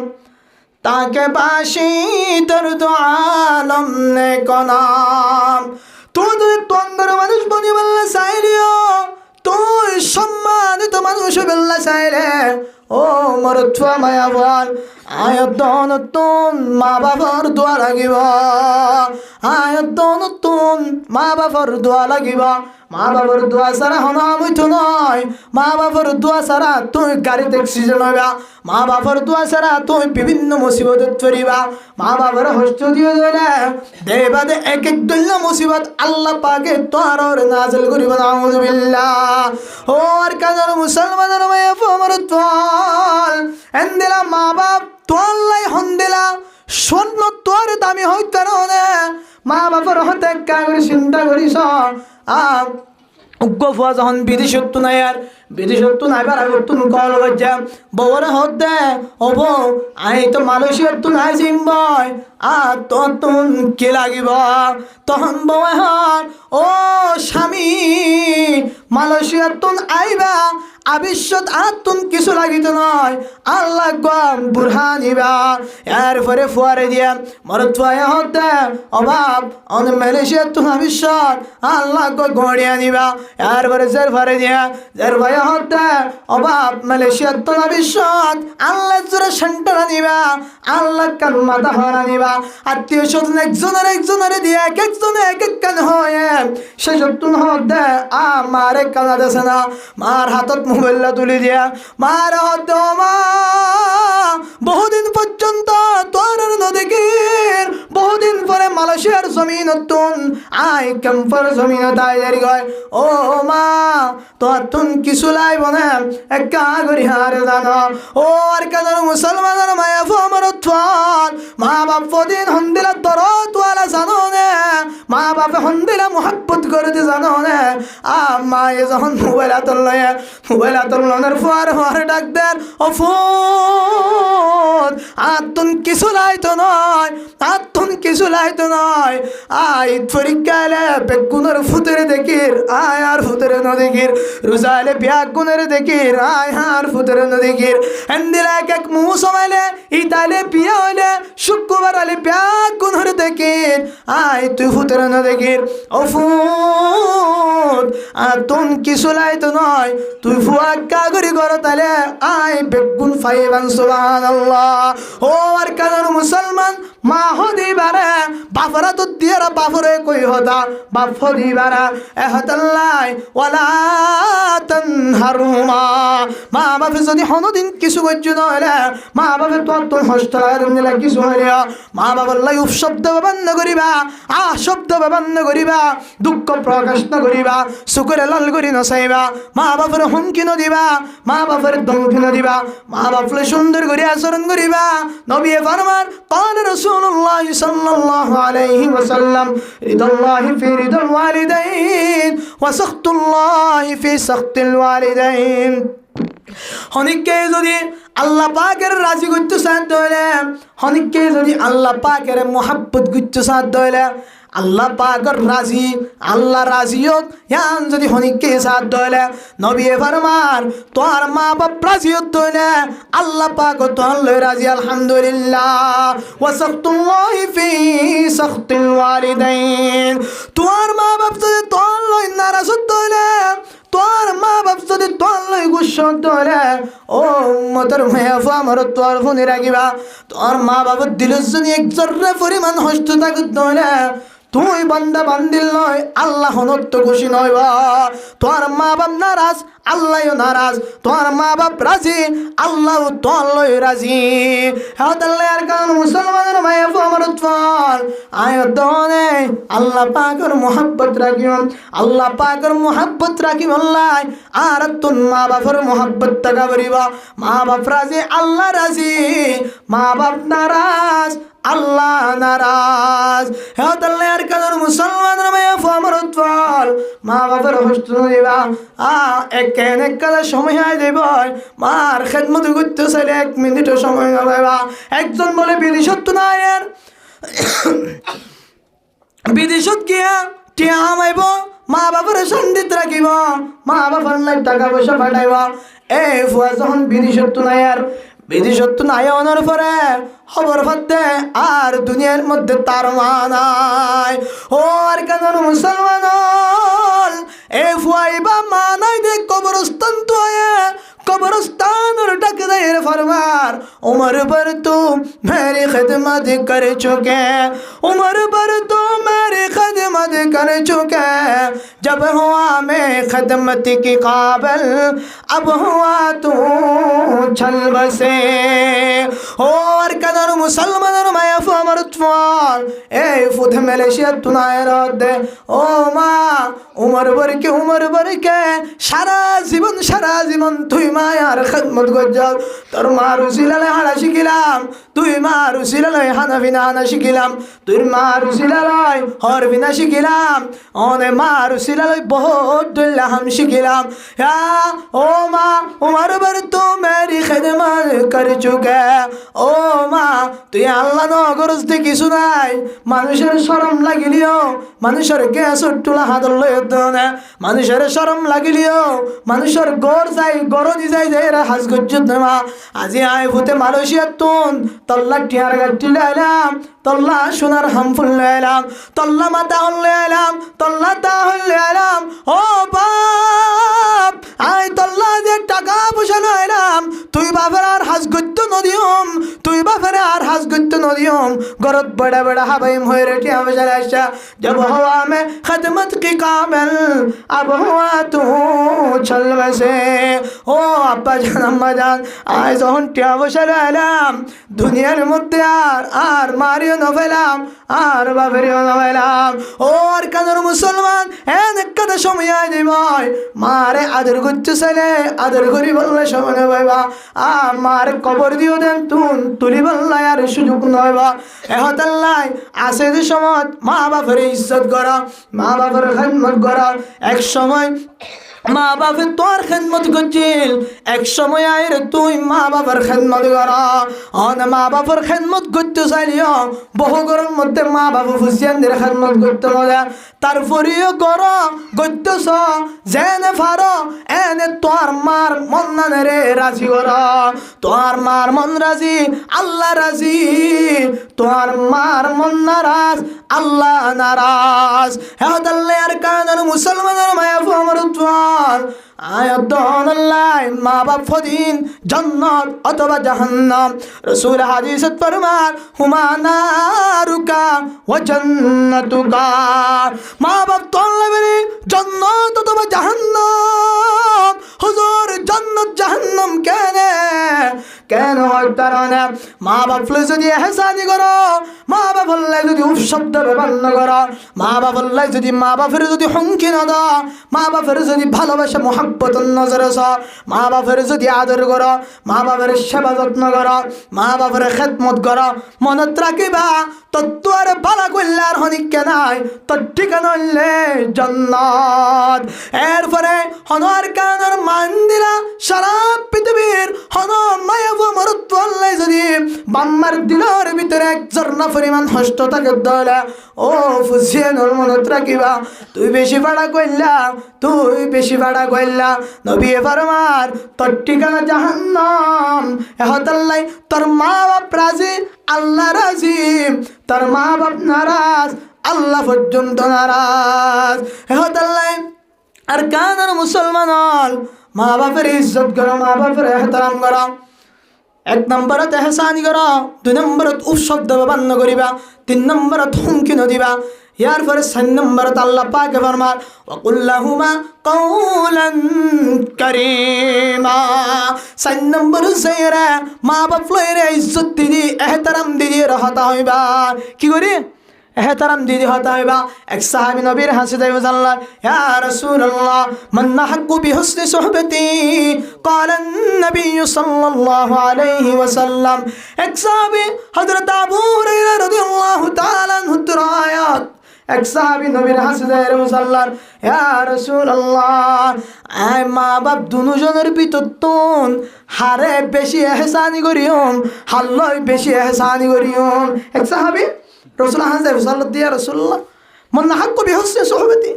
তাকে বাসি দর্দ আলম নে কনাম তুই তন্দর মানুষ বনি বললে চাইলিও তুই সম্মানিত মানুষ বললে চাইলে ও মরুয়া মায়া বল আয়ত নতুন মা বাবার দোয়া লাগিব আয়ত নতুন মা বাবার দোয়া লাগিব মা বাবার দোয়া ছাড়া হনামইতো নয় মা বাবার দোয়া ছাড়া তুই গাড়িতে অ্যাক্সিডেন্ট হইবা মা বাবার দোয়া ছাড়া তুই বিভিন্ন মুসিবত পড়িবা মা বাবার হস্ত দিয়ে দিলে দেবাদে এক এক দুল্লা মুসিবত আল্লাহ পাকে তোর নাজিল করিব নাউযুবিল্লাহ ও আর কাজার মুসলমানের মায়া আমার তোয়াল এন্দিলা মা বাপ তোয়াল্লাই হন্দিলা স্বর্ণ তোর দামি হই কারণে মা বাবার হতে কাগজ চিন্তা করিস উগ্র ফুয়া যখন বিদেশত্ব নাই আর বিদেশত্ব নাইবার আগতুন কল বাজ্যা বউরে হতে হব আই তো মালয়েশিয়াত্ব নাই জিম্বয় আর তখন কি লাগিব তখন বউয়ে হন ও স্বামী মালয়েশিয়াত্তুন আইবা আবিশ্বত আতুন কিছু লাগিত নয় আল্লাহ গম বুরহানিবা এরপরে ফুয়ারে দিয়া মরত ফুয়া হতে অভাব অন মালয়েশিয়াত্তুন আবিশ্বত আল্লাহ গড়িয়া নিবা এরপরে জের ফারে দিয়া জের ভাই হতে অভাব মালয়েশিয়াত্তুন আবিশ্বত আল্লাহ জোরে সেন্টার নিবা আল্লাহ কান মাথা হরা নিবা আত্মীয় স্বজন একজনের দিয়ে এক একজনে এক এক কান হয়ে সে সত্তুন হতে আমারে কানা দেছে না মার হাতত মোবাইলটা তুলি দিয়া মার হতে মা বহুদিন পর্যন্ত তোর নদীর বহুদিন পরে মালয়েশিয়ার জমিন তুন আই ক্যাম্পার জমিন তাই জারি গয় ও মা তুন কিছু লাইব না একা করি হার জানো ও আর কেন মুসলমানের মায়া ফমর থাল মা বাপ দিন হন্দিলা দর তোয়ালা জানো নে মা বাপে হন্দিলা মোহাব্বত করতে জানো নে মায়ে যখন মোবাইল আতর ফুয়ার হওয়ার ডাক দেন ও ফুদ আতুন কিছু লাইতো নয় আই পরীক্ষালে বেগুনের ফুতেরে দেখির আয় আর ফুতেরে ন দেখির রোজালে ব্যাগুনের দেখির আয় আর ফুতেরে ন দেখির হেন্দিলা এক মুহ সমাইলে ইতালে বিয়া হইলে শুক্রবার আলে ব্যাগুনের দেখির আয় তুই ফুতেরে ন দেখির ও ফুদ আতুন কিছু লাইতো নয় তুই ফুয়া কাগরি গর তালে আয় বেগুন ফাইবান সুবহানাল্লাহ ও আর কারণ মুসলমান মা হদিবারে বাফরা তো দিয়ারা বাফরে কই হদা বাপ হদিবারা এহতাল্লাই ওয়ালা তানহারুমা মা বাপে যদি হনদিন কিছু গজ্জ নলে মা বাপে তো হস্তার নিলা কিছু হইলে মা বাবার লাই শব্দ ব্যবহার করিবা শব্দ ব্যবহার করিবা দুঃখ প্রকাশ না করিবা সুকরে লাল করি নসাইবা মা বাপের হুমকি নদিবা মা বাপের ধমকি নদিবা মা বাপলে সুন্দর করে আচরণ করিবা নবী ফরমান قال رسول الله صلى الله عليه وسلم رضا الله في رضا الوالدين وسخط الله في سخط الوالدين হনিককে যদি আল্লাহ পাকের রাজি করতে সাথ হইলে হনিককে যদি আল্লাহ পাকের মোহাব্বত করতে সাথ হইলে আল্লাহ পাকের রাজি আল্লাহ রাজি হোক ইয়ান যদি হনিককে সাথ হইলে নবী ফরমান তোর মা বাপ রাজি হইলে আল্লাহ পাক তোর লই রাজি আলহামদুলিল্লাহ ওয়াসাকতুল্লাহি ফি সাখতিল ওয়ালিদাইন তোর মা বাপ যদি তোর লই নারাজ হইলে তোর মা বাপ যদি তোর লই গুসা হইলে ও মতর মেয়া আমার তোর ফোনে রাখিবা তোর মা বাবার দিলের যদি এক জর্রে পরিমাণ হস্ত থাকতে হইলে তুই বান্দা বান্দিল নয় আল্লাহ হনত খুশি নয় বা তোর মা বাপ নারাজ আল্লাহও নারাজ তোর মা বাপ রাজি আল্লাহ তোর লই রাজি হাতাল্লার কারণ মুসলমানের মায়া আমার তোর আয়তনে আল্লাহ পাকের মোহাব্বত রাখিও আল্লাহ পাকের মোহাব্বত রাখি আল্লাহ আর তোর মা বাপের মোহাব্বত টাকা করিবা মা বাপ রাজি আল্লাহ রাজি মা বাপ নারাজ আল্লাহ নারাজ হেতাল্লার কারণ মুসলমানের মায়া আমার তোর মা বাপের হস্ত দিবা কেন কাদা সময় হয় দেব মার খেদমত করতে চাইলে 1 মিনিটও সময় না পাইবা একজন বলে বিদেশত নাই আর বিদেশত গিয়া টিয়া আমাইব মা বাবার সন্দিত রাখিব মা বাবার লাই টাকা পয়সা পাঠাইব ফুয়া যখন বিদেশত নাই আর বিদেশত নাই আনার পরে খবর পাতে আর দুনিয়ার মধ্যে তার মানায় ও আর কেন মুসলমান ফুয়াইবা মানাই দে কবরস্থান তো कब्रस्तान और ढक दे फरमान उम्र भर तो मेरी खिदमत कर चुके उम्र भर तो मेरी खिदमत कर चुके जब हुआ मैं खिदमत के काबिल अब हुआ तू छल बसे और কানার মুসলমানের মায়া ফু আমার উৎফল এই ফুথে মালয়েশিয়া তুনায়ের দে ও মা উমর বরকে সারা জীবন তুই মায়ার খেদমত গজ্জল তোর মা রুসিলালে হারা শিখিলাম তুই মা রুসিলালে হানাফিনা হানা শিখিলাম তুই মা রুসিলালে হরবিনা শিখিলাম অনে মা রুসিলালে বহুত দুল্লাহাম শিখিলাম ও মা উমর বর তু মেরি খেদমত কর চুকে ও মা তুই আল্লাহ নগরজ দেখি শুনাই মানুষের শরম লাগিলিও মানুষের গ্যাস তুলা হাতল লয় মানুষের শরম লাগিলিও মানুষের গড় যাই গড়ি যাই যাই হাজ গজ্জত নেমা আজি আয় ভূতে মালয়েশিয়া তুন তল্লা টিয়ার গাড়ি লাইলাম তল্লা সোনার হামফুল লাইলাম তল্লা মাতা হল লাইলাম তল্লা তা হল লাইলাম ও বাপ আয় তল্লা যে টাকা পয়সা লাইলাম তুই বাপের আর হাজ গজ্জ নদিয়ম তুই বাপের আর হাজ গজ্জ নদিয়ম গরত বড়া বড়া হাবাইম হয়ে রেটি আমি চলে আসা जब हवा में खदमत की काबिल अब हुआ तू चल बसे ও আব্বা জান আম্মা জান আয় যখন টিয়া বসে এলাম দুনিয়ার মধ্যে আর মারিও নভেলাম আর বাবেরিও নভেলাম ও আর কানের মুসলমান একটা সময় দিব মারে আদর করতে ছেলে আদর করি বললে সময় নইবা আমার কবর দিও দেন তুলি বললে আর সুযোগ নইবা এহতাল্লাই আছে যে সময় মা বাপের ইজ্জত করা মা বাপের খেদমত করা এক সময় মা বাপের তোর খেদমত করছিল এক সময় আয়ের তুই মা বাবার খেদমত করা মা বাবার খেদমত করতে চাইলিও বহু ঘরের মধ্যে মা বাবা হুসিয়ানদের খেদমত করতে মজা তারপরেও কর করতেছ জেনে ফারো এনে তোর মার মন না রে রাজি কর তোর মার মন রাজি আল্লাহ রাজি তোর মার মন নারাজ আল্লাহ নারাজ হেদাল্লে আর কানার মুসলমানের মায়া ফমর আয়াতুল্লাহ মা বাপ ফদিন জান্নাত অথবা জাহান্নাম রাসূল হাদিসত ফরমান হুমা নারুকা ওয়া জান্নাতুকা মা বাপ তলবে জান্নাত অথবা জাহান্নাম হুজুর জান্নাত জাহান্নাম কেন হয় তারা না মা বাপ যদি ইহসানি করো মা বাপ যদি উপশব্দ ব্যবহার না করো মা বাপ যদি মা বাপের যদি হুমকি না দাও মা বাপের যদি ভালোবাসা মহব্বত নজর মা বাপের যদি আদর করো মা বাপের সেবা যত্ন করো মা বাপের খেদমত করো মনত রাখিবা তত্ত্ব আর বালা করলে আর হনিক নাই তোর ঠিকানা হইলে জান্নাত এরপরে হনর কানার মান্দিরা সারা পৃথিবীর হন মায়া মরত্ব আল্লাহ যদি বাম্মার দিলের ভিতরে এক ঝর্ণা পরিমাণ হস্ত থাকে দলে ও ফুসিয়ানোর মনত রাখিবা তুই বেশি ভাড়া কইলা নবী ফরমার তোর ঠিকানা জাহান্নাম এহতাল্লাই তোর মা বাপ রাজি আল্লাহ রাজি তোর মা বাপ নারাজ আল্লাহ পর্যন্ত নারাজ এহতাল্লাই আর কানার মুসলমান মা বাপের ইজ্জত করো মা বাপের এহতারাম করো এক নম্বরত এহসানি করো দুই নম্বরত উপশব্দ ব্যবহার করিবা তিন নম্বরত হুমকি নদিবা ইয়ার পরে 4 নম্বরত আল্লাহ পাক ফরমার ওয়াকুল লাহুমা কাওলান কারীমা 4 নম্বর সেরা মা বাপ লইরে ইজ্জত দিদি এহতারাম দিদি রহতা হইবা কি করি এহতারাম দিদি হতা হইবা এক সাহাবী নবীর হাসি দেয় আল্লাহ ইয়া রাসূলুল্লাহ মান নাহকু বিহুসনি সুহবতি قال النبي صلى الله عليه وسلم এক সাহাবী হযরত আবু হুরায়রা রাদিয়াল্লাহু তাআলা আনহু রায়াত এক সাহাবী নবীর হাসি দেয় আল্লাহ ইয়া রাসূলুল্লাহ আয় মা বাপ দুজনের ভিতর তুন হারে বেশি ইহসানি করিওম হাল্লয় বেশি ইহসানি করিওম এক সাহাবী রসুল হাসান সাল্লাল্লাহু আলাইহি রাসূলুল্লাহ মান নাহকু বিহুসনি সুহবতি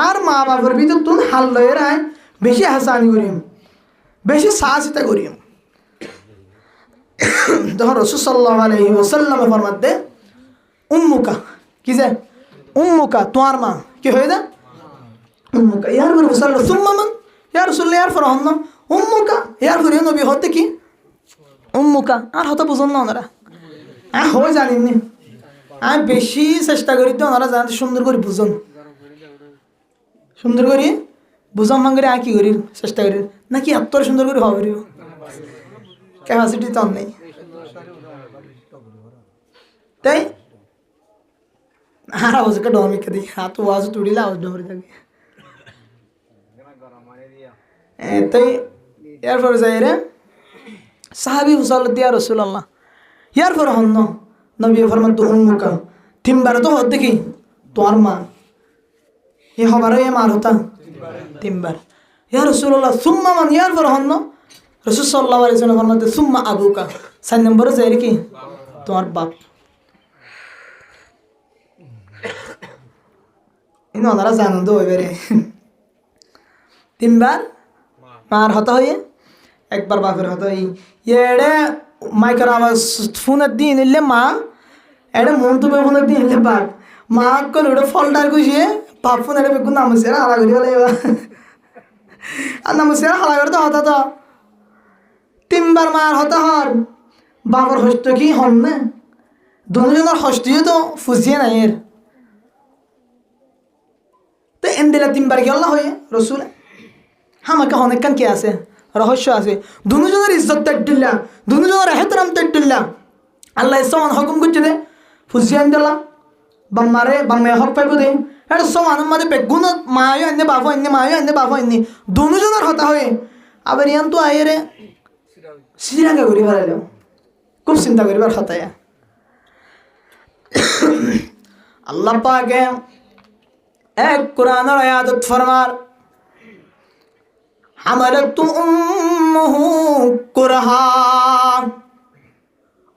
আর মা বাবার ভিতর তুন হাল্লয় রায় বেশি ইহসানি করিওম বেশি সাহসিতা করিওম যখন রাসূল সাল্লাল্লাহু আলাইহি ওয়াসাল্লাম ফরমাতে উম্মুকা কি যে উম্মুকা তোমার মা কি হয়ে যায় উম্মুকা ইয়ার পরে সাল্লাল্লাহু সুম্মা মান ইয়া রাসূলুল্লাহ ইয়ার পরে হন উম্মুকা ইয়ার পরে নবী হতে কি উম্মুকা আর হতে বুঝুন না ওনারা হয়ে জানিনি আমি বেশি চেষ্টা করি তো ওনারা জানতে সুন্দর করে বুঝুন সুন্দর করে বুঝাম মাঙ্গরে কি করি চেষ্টা করি নাকি এত সুন্দর করে হবে ক্যাপাসিটি তো নেই তাই আর আওয়াজকে ডমিকে দিই হাত আওয়াজ তুলিলে আওয়াজ ডমরে থাকে তাই এরপরে যাই রে সাহাবি হুসাল দিয়া রসুল্লাহ ইয়ার পরে হন নবী ফরমান তো উম্মুকা তিনবার তো হত দেখি তোমার মা এ হবারও এ মার হতা তিনবার ইয়া রসুল্লাহ সুম্মা মান ইয়ার পরে হন রসুল সাল্লাহ আলাইহি ওয়াসাল্লাম ফরমাতে সুম্মা আবুকা 4 নম্বরে যাই রে কি তোমার বাপ ইনো ওনারা জানেন তো এবারে তিনবার মার হতা হয়ে একবার বাপের হতা হই এড়ে মাইকের আওয়াজ ফোনের দিন এলে মা এড়ে মন তো ফোনের দিন এলে বাপ মা কোন ওটা ফলটার খুশিয়ে বাপ ফোন এড়ে বেগুন নামছে হালা করি বলে আর নামছে হালা করে তো হতা তো তিনবার মার হতা হর বাপর হস্ত কি হন না দুজনের হস্তিও তো ফুসিয়ে নাই এর তো এন দিলা তিনবার কি আল্লাহ হয়ে রসুল আমাকে অনেক কান কে আছে রহস্য আছে দুজনের ইজ্জত তেট্টিল্লা দুজনের এহতরাম তেট্টিল্লা আল্লাহ সমান হুকুম করছে দে ফুসিয়ান দিলা বাম্মারে বাম্মে হক পাইব দে এটা সমান আমাদের বেগুন মায়ও এনে বাবু এনে মায়ও এনে বাবু এনে দুজনের হতা হয়ে আবার ইয়ান তো আয়ে রে শ্রীরাঙ্গা করি বেড়াইল খুব চিন্তা করিবার হতায় আল্লাহ পাকে এক কোরআনের আয়াত ফরমার হামালাতু উম্মুহু কুরহা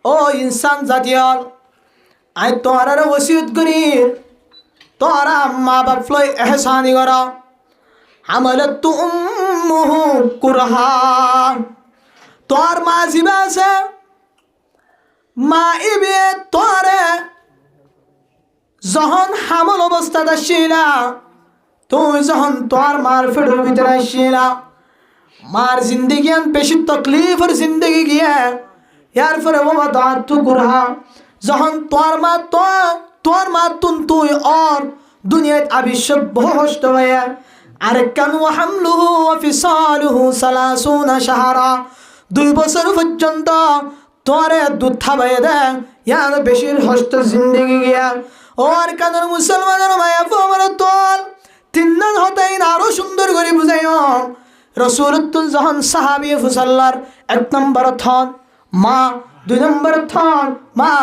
ও ইনসান জাতীয় আই তোরার ওসিয়ত করি তোরা মা বাপ লই এহসানি কর হামালাতু উম্মুহু কুরহা তোর মা জিবা আছে মা ইবে তোরে যখন হামল অবস্থাতে ছিলা তুই যখন তোর মার ফেডের ভিতরে আসছিলা মার জিন্দগি বেশি তকলিফের জিন্দগি গিয়ে ইয়ার পরে বাবা দাঁত তু কুরহা যখন তোর মা তুই আর দুনিয়াত আবিষ্য বহু কষ্ট হয়ে আর কেন হামলুহু ফিসালুহু 30 শাহরা 2 বছর পর্যন্ত তোরে দুধ খাবাই দে ইয়ার বেশির হস্ত জিন্দগি গিয়া ওর কানের মুসলমানের মায়া আমার তোল 3 দিন হতেই আরো সুন্দর করে বুঝাইও রসুলুল যখন সাহাবি ফুসাল্লার 1 নম্বর থন মা 2 নম্বর থন মা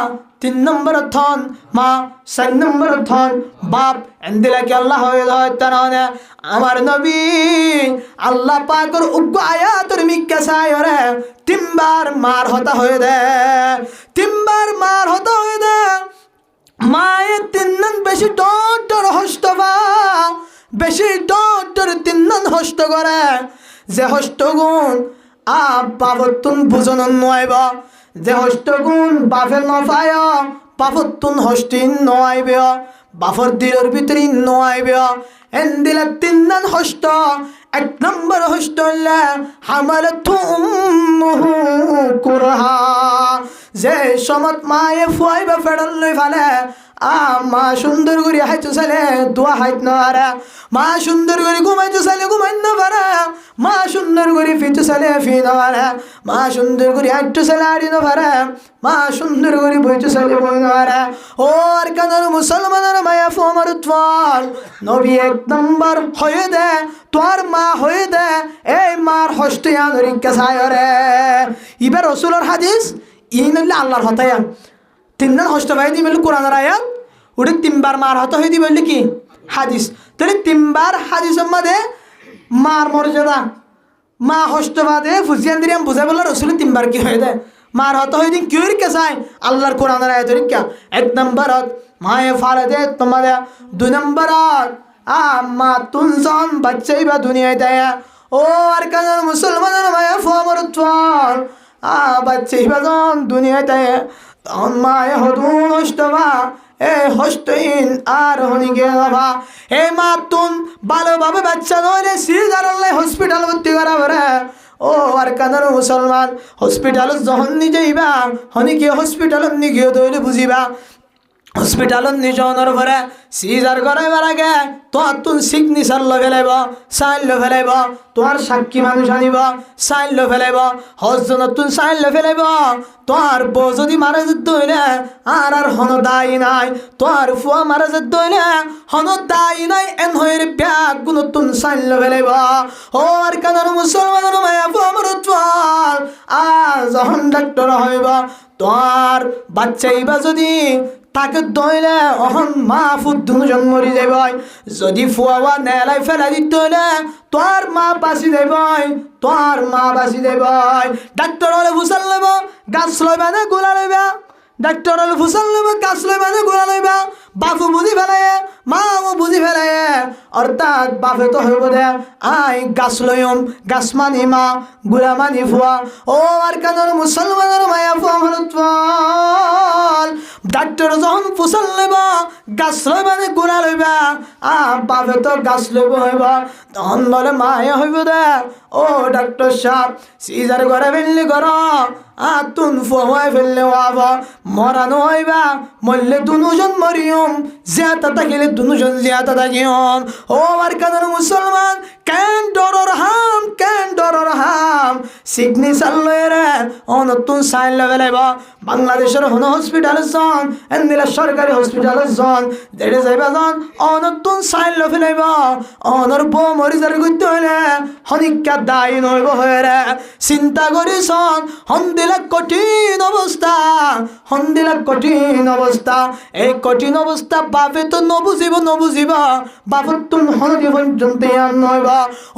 3 নম্বর থন মা 4 নম্বর থন বাপ এন্দিলা কি আল্লাহ হয়ে তারা আমার নবী আল্লাহ পাকের উগ্র আয়াতের মিক্কা সায়রে 3 বার মার হতা হয়ে দে 3 বার মার হতা হয়ে দে মায়ের 3 দিন বেশি ডক্টর হস্তবা বেশি ডক্টর 3 দিন হস্ত করে যে হস্তগুণ বাবতুন বুঝন নয়ব যে হস্তগুণ বাফের নফায় বাবতুন হস্তিন নয়বে বাফর দিলের ভিতরে নয়বে এন দিলে 3 দিন হস্ত 1 নম্বর হস্ত হলে হামালাতু উম্মুহু কুরহা যে সমত মায়ে ফুয়াইবা ফেডল লই ফালে মা সুন্দর করে হাইতো চালে দোয়া হাইত নারে মা সুন্দর করে ঘুমাইতো চালে ঘুমাই না পারে মা সুন্দর করে ফিতো চালে ফি না পারে মা সুন্দর করে হাইতো চালে আড়ি না পারে মা সুন্দর করে বইতো চালে বই না পারে ও আর কানার মুসলমানের মায়া ফোমার উৎফল নবী 1 নম্বর হয়ে দে তোর মা হয়ে দে এই মার হস্তিয়ান রিঙ্কা সায়রে ইবার রসুলের হাদিস ইনল্লা আল্লাহর হতায়া 3 দিন হস্ত ভাই দিবেল কোরআনের আয়াত ওটা 3 বার মার হতা হয়ে দিবেল কি হাদিস তাহলে 3 বার হাদিসের মধ্যে মার মর্যাদা মা হস্ত বাদে ফুজিয়ান দিরাম বুঝাই বলল রসুল 3 বার কি হয়ে দেয় মার হতা হয়ে দিন কিউর কে চাই আল্লাহর কোরআনের আয়াত রিকা 1 নম্বরত মায়ে ফালে দে তোমাদের 2 নম্বরত মা তুনজন বাচ্চাই বা দুনিয়ায় দেয় ও আর কান মুসলমানের মায়ে ফমর তোল বাচ্চাই বাজন দুনিয়ায় দেয় মায়ে হদুন হস্তবা এ হস্তইন আর হনি গেলাবা এ মা তুন ভালোভাবে বাচ্চা নয় সিজার আল্লাহ হসপিটাল ভর্তি করা বরে ও আর কানার মুসলমান হসপিটাল যখন নিজেইবা হনি কি হসপিটাল নিয়ে দইলে বুঝিবা হসপিটালত নিজনের ঘরে সিজার করাইবার আগে তোমার তুন সিগনেচার লো ফেলাইব, সাইন লো ফেলাইব, তোমার সাক্ষী মানুষ আনিব, সাইন লো ফেলাইব, হজজনত তুন সাইন লো ফেলাইব। তোমার বউ যদি মারা যেত হইলে আর হন দায়ী নাই, তোমার ফুয়া মারা যেত হইলে হন দায়ী নাই, এন হয়ে ব্যাগ গুলো তুন সাইন লো ফেলাইব। ও আর কানার মুসলমানের মায়া ফুয়া আমার চল আর যখন ডাক্তার হইব তোমার বাচ্চাইবা যদি তাকে দইলে অহন মা ফুট দুজন মরি যাইব। যদি ফুয়াওয়া নেলাই ফেলা দিত হইলে তোর মা বাঁচি যাইব, তোর মা বাঁচি যাইব। ডাক্তার হলে ভুসাল লইব, গাছ লইবা না গোলা লইবা। ডাক্তার হলে ভুসাল লইব, গাছ লইবা না গোলা লইবা। বাপু বুঝি ফেলায়, মাও বুঝি ফেলায়, অর্থাৎ বাপে তো হইব দে আই গাছ লইম, গাছ মানি মা, গুড়া মানি ফুয়া। ও আর কানোর মুসলমানের মায়া ফুয়া ভারত ডাক্তার যখন ফুসাল লইবা গাছ লইবা নে গুড়া লইবা, বাপে তো গাছ লইব হইব, তখন বলে মায়া হইব দে। ও ডাক্তার সাহেব সিজার করে ফেললে কর, তুন ফুয়াই ফেললে হব, মরানো হইবা মরলে দুজন মরিয়ম, জিয়াতা থাকিলে দুজন জিয়াতা থাকিম। ও আর কানার মুসলমান কেন ডরর হাম, কেন ডরর হাম সিগনেচার লয়ে রে নতুন সাইন লেভেল আইব। বাংলাদেশের হন হসপিটাল জন এন্দিলা সরকারি হসপিটাল জন যেটা যাইবা জন নতুন সাইন লেভেল আইব। অনর বউ মরি যার করতে হইলে হনিকা দায়ী নইব হয়ে রে। চিন্তা করিস হন্দিলা কঠিন অবস্থা, হন্দিলা কঠিন অবস্থা। এই কঠিন অবস্থা বাপে তো নবুঝিব, নবুঝিব বাপর তুম হনদি পর্যন্ত নইব।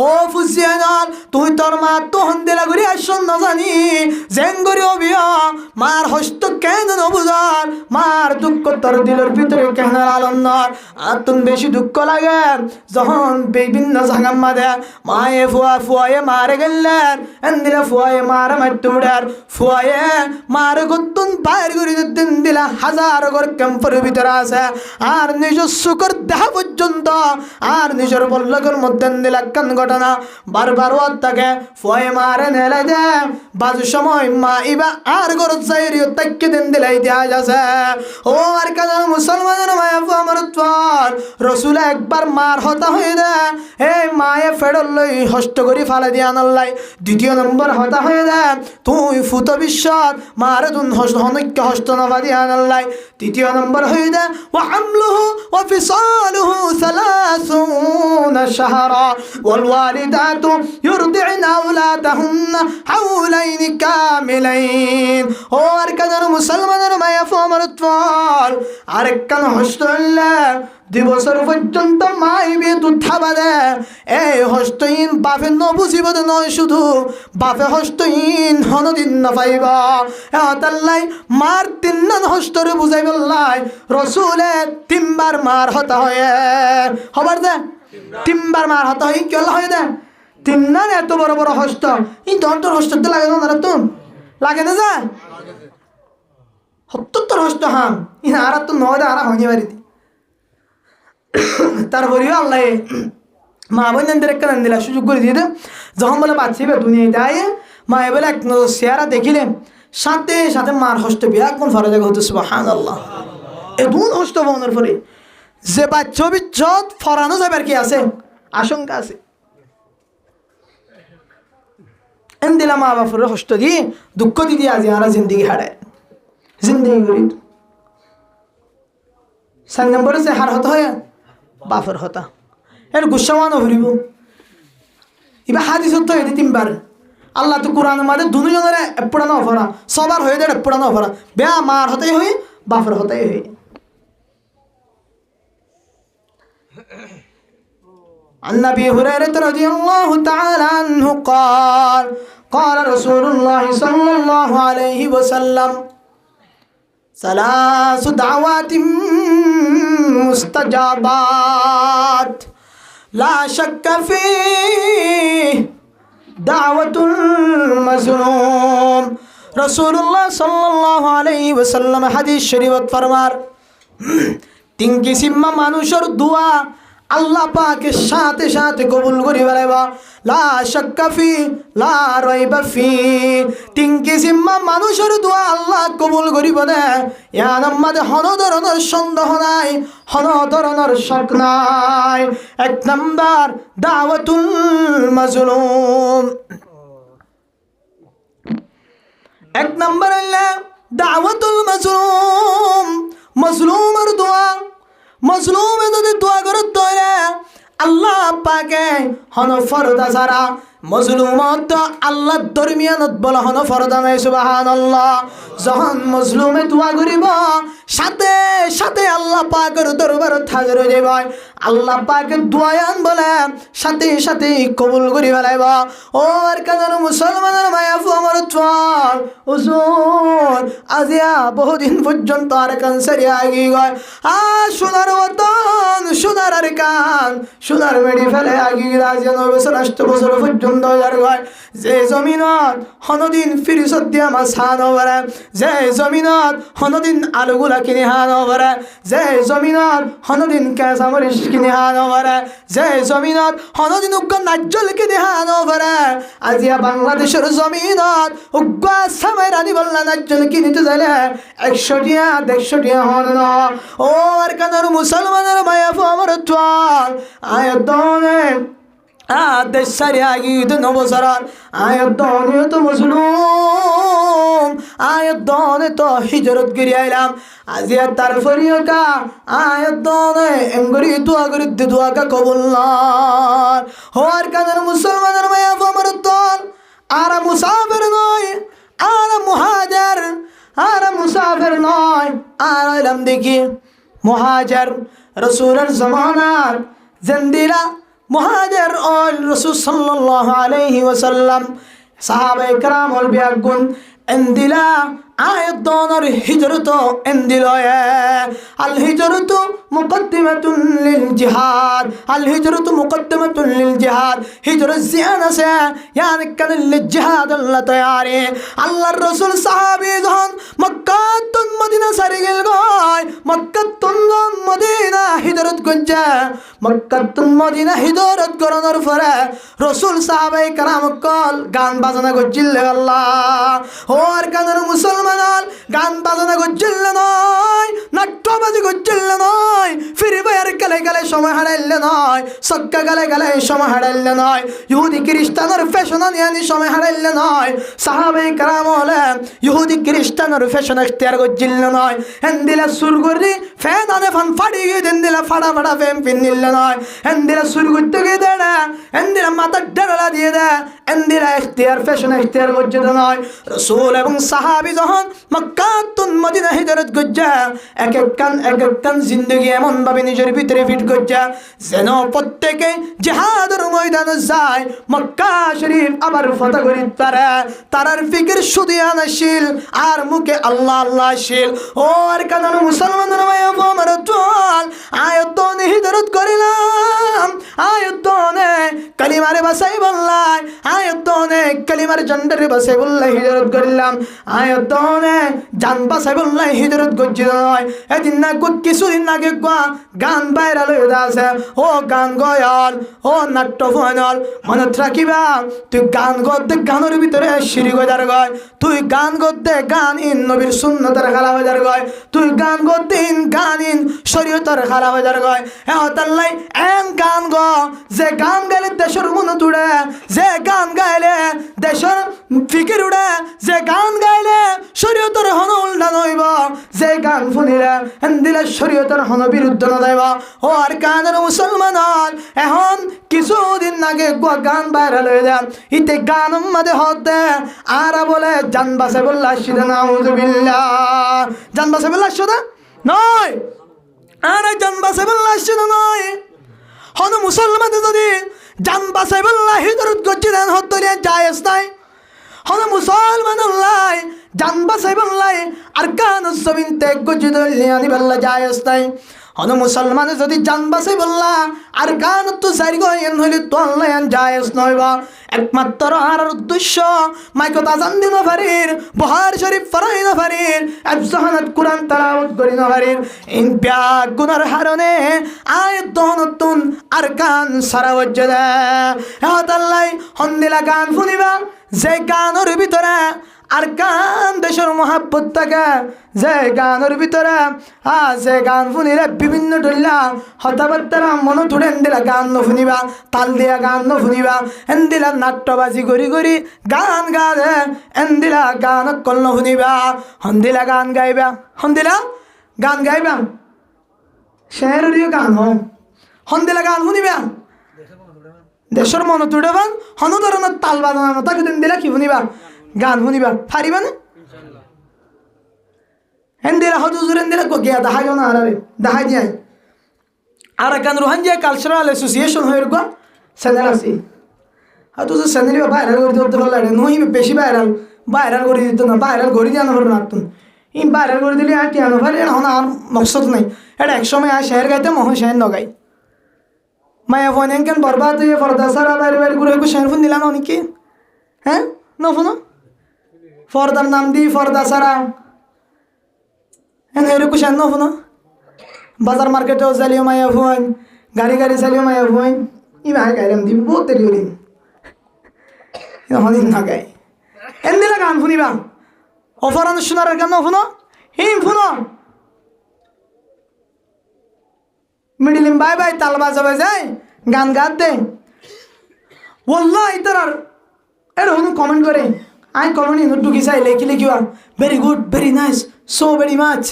ও ফুসিয়ানাল তুই তোর মা তো হন্দিলা করি আসন না জানি জেঙ্গরি অবিয়া মার হস্ত কেন নবুজার, মার দুঃখ তোর দিলের ভিতরে কেন আলন্নার। আর তুমি বেশি দুঃখ লাগে যখন বিভিন্ন জাগাম্মা দে মায়ে ফুয়া ফুয়ায়ে মারে গেলেন এন্দিলা ফুয়ায়ে মারা মারতে উড়ার ফুয়ায়ে মারে গতুন বাইর করে দিন দিলা হাজার করে ক্যাম্পের ভিতরে আছে। আর নিজের সুখর দেহা পর্যন্ত আর নিজের বল্লকের মধ্যে দিলা কান ঘটনা বারবার ওর তাকে ফুয়ায়ে মারে নেলে দে বাজু সময় মা ইবা আর গরত চাইরিও তাকে দিন দিলাই দেয়া যাচ্ছে। ও আর কাজ মুসলমানের মায়া আমার তোর রসুল একবার মার হতা হয়ে দে এই মায়ে ফেরল লই হস্ত করি ফালে দিয়ে আনাল্লাই। দ্বিতীয় নম্বর হতা হয়ে দে তুই ফুত বিশ্বত মারে তুন হনৈক্য হস্ত নবা দিয়ে আনাল্লাই। তৃতীয় নম্বর হয়ে দে ও আমলুহু ও ফিসালুহু সালাসুনা শাহরা ওয়াল ওয়ালিদাতু ইউরদি'না আওলাদাহুন্না হাওলাইনি কামিলাইন। ও আর কাজার মুসলমানের মায়া আমার তোর আরেক কান হস্ত হইলে 2 বছর পর্যন্ত মাইবে তুই থাবা দে। এই হস্তহীন বাপে নবুঝিব নয় শুধু বাপে হস্তহীন হনদিন না পাইবা। তাল্লাই মার 3 হস্তরে বুঝাই বললাই রসুলে 3 বার মার হতা হয়ে হবার দে 3 বার মার হতা হয়ে কি হয়ে দে 3 এত বড় বড় হস্ত এই দন্তর হস্ততে লাগে না তুমি লাগে না যা 77 হস্ত হাম ইনা আর তো 9 দে আর হয়ে বাড়িতে তারপরেও আল্লাহ মা বোনদের একটা দিলা সুযোগ করে দিয়ে দে যখন বলে বাচ্চিবে দুনিয়ায় দেয় মা বলে এক চেহারা দেখিলে সাথে সাথে মার হস্ত বিয়া কোন ফরজ হতো সুবহানাল্লাহ। এই 2 হস্ত বোনের পরে যে বাচ্চা বিচ্ছদ ফরানো যাবে আর কি আছে আশঙ্কা আছে। এন দিলা মা বাপের হস্ত দিয়ে দুঃখ দিয়ে আজি আর জিন্দিগি হারায় জিন্দিগি করি 4 নম্বরে যে হার হতে হয় বাপের হতা এর গুসামানো ভরিব এবার হাদিস হতো এটি 3 বার আল্লাহ তো কোরআন মাঝে দুজনের এপড়ানো অফরা সবার হয়ে যায় এপড়ানো অফরা বেয়া মার হতেই হই বাপের হতেই হই। عن أبي هريرة رضي الله تعالى عنه قال قال رسول الله صلى الله عليه وسلم 3 دعوات مستجابات لا شك فيه دعوة المظلوم। रसूलुल्लाह सल्लल्लाहु अलैहि वसल्लम হাদিস শরীফত ফরমার 3 কিসিম মানুষের দোয়া আল্লাহ পাকের সাথে সাথে কবুল করি বেলাইবা লা শাক্কা ফি লা রাইবা ফি। তিন কিসিম মানুষের দোয়া আল্লাহ কবুল করিব দে, ইয়ার মধ্যে হন ধরনের সন্দেহ নাই, হন ধরনের শক নাই। এক নাম্বার দাওয়াতুল মাজলুম, এক নাম্বার আল্লাহ দাওয়াতুল মাজলুম, মাজলুমের দোয়া। মাজলুমে যদি দোয়া করে তোরে আল্লাহ পাকে হন ফরদা ছাড়া মজলুমত আল্লাহ দরমিয়ানত বলা হন ফরদা নাই। সুবহানাল্লাহ। যখন মজলুমে দোয়া করিব সাথে সাথে আল্লাহ পাকের দরবার হাজির হয়ে যাবে। আল্লাহ পাকের দোয়ায়ান বলে সাথে সাথে কবুল করি ফেলাইব। ও আর কারণ মুসলমানের মায়াফু আমার চল হুজুর আজিয়া বহুদিন পর্যন্ত আর ক্যান্সারে আগি গয় সোনার বতন সোনার আর কান সোনার মেডি ফেলে আগি রাজিয়া 9 বছর 8 বছর পর্যন্ত গয়। যে জমিনত হনদিন ফিরিসত দিয়া মাছ হানো পারে, যে জমিনত হনদিন আলুগুলা কিনে হানো পারে, যে জমিনত হনদিন কাঁচামরিচ কিনে হানো পারে, যে জমিনত হনদিন উগ্র নাজ্জল কিনে হানো পারে, আজিয়া বাংলাদেশের জমিনত উগ্র সামাই রানি বললা নাজ্জল কিনিতে যাইলে 100 টিয়া 150 টিয়া হন না। ও আর কানার মুসলমানের মায়া আমার তোয়াল আয়তনে দেশ সারি আগিয়ে 9 বছর আয়তনে তো মজলুম, আয়তনে তো হিজরত গিরি আইলাম আজিয়া তার ফরিয়কা আয়তনে এঙ্গরি দোয়া করি দোয়া কা কবুল না হওয়ার কারণে মুসলমানের মায়া আমার দল আর মুসাফির নয়, আর মুহাজির, আর মুসাফির নয়, আর এলাম দেখি মুহাজির রাসূলের জামানার জিন্দিরা মুহাজির ও রাসূল সাল্লাল্লাহু আলাইহি ওয়াসাল্লাম সাহাবায়ে کرام ও বিয়াগুন এন্দিলা আয়াতর হিজরত এন্দিল আল হিজরত মুকদ্দিমাতুন লিল জিহাদ, আল হিজরত মুকদ্দিমাতুন লিল জিহাদ। হিজরত জিয়ানা সে ইয়ানি কান লিল জিহাদ আল্লাহ তৈয়ারি। আল্লাহর রাসূল সাহাবী যখন মক্কা তুন মদিনা সারি গেল গয়, মক্কা তুন মদিনা হিজরত গঞ্জা, মক্কা তুন মদিনা হিজরত করানোর পরে রাসূল সাহাবায়ে کرام কল গান বাজনা গজিল আল্লাহ। ও আর কানের মুসলমান গান বাজনা গজিল নয়, নাট্যবাজি গজিল নয়, ফিরে বাইরে গেলে গেলে সময় হারাইলে নয়, সক্কা গেলে গেলে সময় হারাইলে নয়, ইহুদি খ্রিস্টানের ফ্যাশন নিয়ে সময় হারাইলে নয়। সাহাবায়ে کرام হলে ইহুদি খ্রিস্টানের ফ্যাশন এখতিয়ার গজিল নয়। হেন্দিলা সুর করি ফ্যান আনে ফান ফাড়ি গিয়ে হেন্দিলা ফাড়া ফাড়া ফ্যান পিন্দিল নয়। হেন্দিলা সুর করতে গিয়ে দেয় না, হেন্দিলা মাথার ডেলা দিয়ে দেয়, হেন্দিলা এখতিয়ার ফ্যাশন এখতিয়ার গজিল নয়। রাসূল এবং সাহাবী যখন মক্কা তুন মদিনা হিজরত গজ্জা এক এক কান জিন্দগি এমন ভাবে নিজের ভিতরে ফিট গজ্জা যেন প্রত্যেকে জিহাদের ময়দানে যায় মক্কা শরীফ আবার ফতহ করিতে পারে। তারার ফিকির শুধু আনাশীল আর মুখে আল্লাহ আল্লাহ শীল। ও আর কারণ মুসলমানের মায়া আমার চল আয়াতনে হিজরত করিলাম, আয়াতনে কালিমারে বাসাই বললাই, আয়াতনে কালিমার জন্ডারে বাসাই বললাই হিজরত করিলাম, আয়াতনে জান বাসাই বললাই হিজরত গজ্জিল নয়। এদিন না কিছুদিন আগে গান ভাইরাল হয়ে যাচ্ছে, ও গান গয়াল, ও নাট্য ফাইনাল মনে রাখিবা তুই গান গদ্দে গানের ভিতরে শিরি গজার গয়, তুই গান গদ্দে গান ইন নবীর সুন্নতের খালা বাজার গয়, তুই গান গদ্দে ইন গান ইন শরীয়তের খালা বাজার গয়। তাল্লাই এন গান গ যে গান গাইলে দেশের মন তুড়ে, যে গান গাইলে দেশের ফিকির উড়ে, যে গান গাইলে শরীয়তের হন উল্টা নইব, যে গান শুনিলে হেন্দিলে শরীয়তের হন বিরুদ্ধ নদাইব। ও আর কানের মুসলমান এখন কিছুদিন আগে গান ভাইরাল হয়ে যায়, ইতে গান মাঝে হতে আর বলে জান বাসে বললা আসিদে নাউযুবিল্লাহ, জান বাসে বললা আসিদে নয়, আর জান বাসে বললা আসিদে নয়। হন মুসলমান যদি জান বাসে বললা হিজরত গজ্জি দেন হতলিয়া জায়েজ নাই। হন মুসলমান আল্লাহ জান বাসে বললাই আর কান জমিন তে গজ্জি দলিয়া নি বললা জায়েজ নাই। হন মুসলমান যদি জান বাঁচে বললা আর গান তো জারি গয়েন হইলে তো আল্লাহ জায়েজ নইবা একমাত্র আর উদ্দেশ্য মাইকত আজান দিন ফারির বহার শরীফ ফরাই না ফারির আফজাহানাত কুরআন তেলাওয়াত করি না ফারির ইন ব্যাগ গুনার হারনে আয়াত দহনতুন আর গান সারা ওয়াজদা হাত আল্লাহ হন্দিলা গান শুনিবা যে গানের ভিতরে আর গান দেশের মহাব্বত থাকে যে গানের ভিতরে যে গান শুনিলে বিভিন্ন ডল্লা হতাবার্তারা মন তুলে এন্দিলা গান শুনিবা তাল দিয়া গান শুনিবা এন্দিলা নাট্যবাজি করি করি গান গাবে এন্দিলা গান কল শুনিবা হন্দিলা গান গাইবা হন্দিলা গান গাইবা শেহরের গান হন্দিলা গান শুনিবা দেশের মন তুড়েবান হন ধরনের তাল বাজানো তাকে দিন দিলা কি শুনিবা গান শুনিবা ফারিবা না হেন্দিরা হজুজুর হেন্দিরা গিয়া দাহাই না আর দাহাই যায় আর গান রোহান যে কালচারাল অ্যাসোসিয়েশন হয়ে গো চ্যানেল আছে হয়তো যে চ্যানেল ভাইরাল করে দিতে লাগে নহি বেশি ভাইরাল করে দিত না ভাইরাল করে দিয়ে আনবার না তুমি ই ভাইরাল করে দিলে আর টিয়ানো ভাই এখন আর মকসদ নাই এটা একসময় আর শেয়ার গাইতে মহ শেয়ার নগাই মায়া ফোন কেন বরবাদ হয়ে ফরদা সারা বাইরে বাইরে ঘুরে শেয়ার ফোন দিলা না অনেকে হ্যাঁ ন ফোন ফর্দার নাম দি ফর্দা সারা এনে এরকম শেয়ার ন ফোন বাজার মার্কেটেও চালিও মায়া ফোন গাড়ি চালিও মায়া ফোন ই ভাই গাইলাম দিব বহুত দেরি হলি দিন না গাই এন দিলা গান শুনিবা অফারান শোনার গান শুনো হিম শুনো মিডিলিম বাই বাই তাল বাজাবে যায় গান গাত দে ওয়াল্লাহ ইতার এর হনু কমেন্ট করে আই কমেন্ট ইন টুকি চাই লিখিবা very good very nice so very much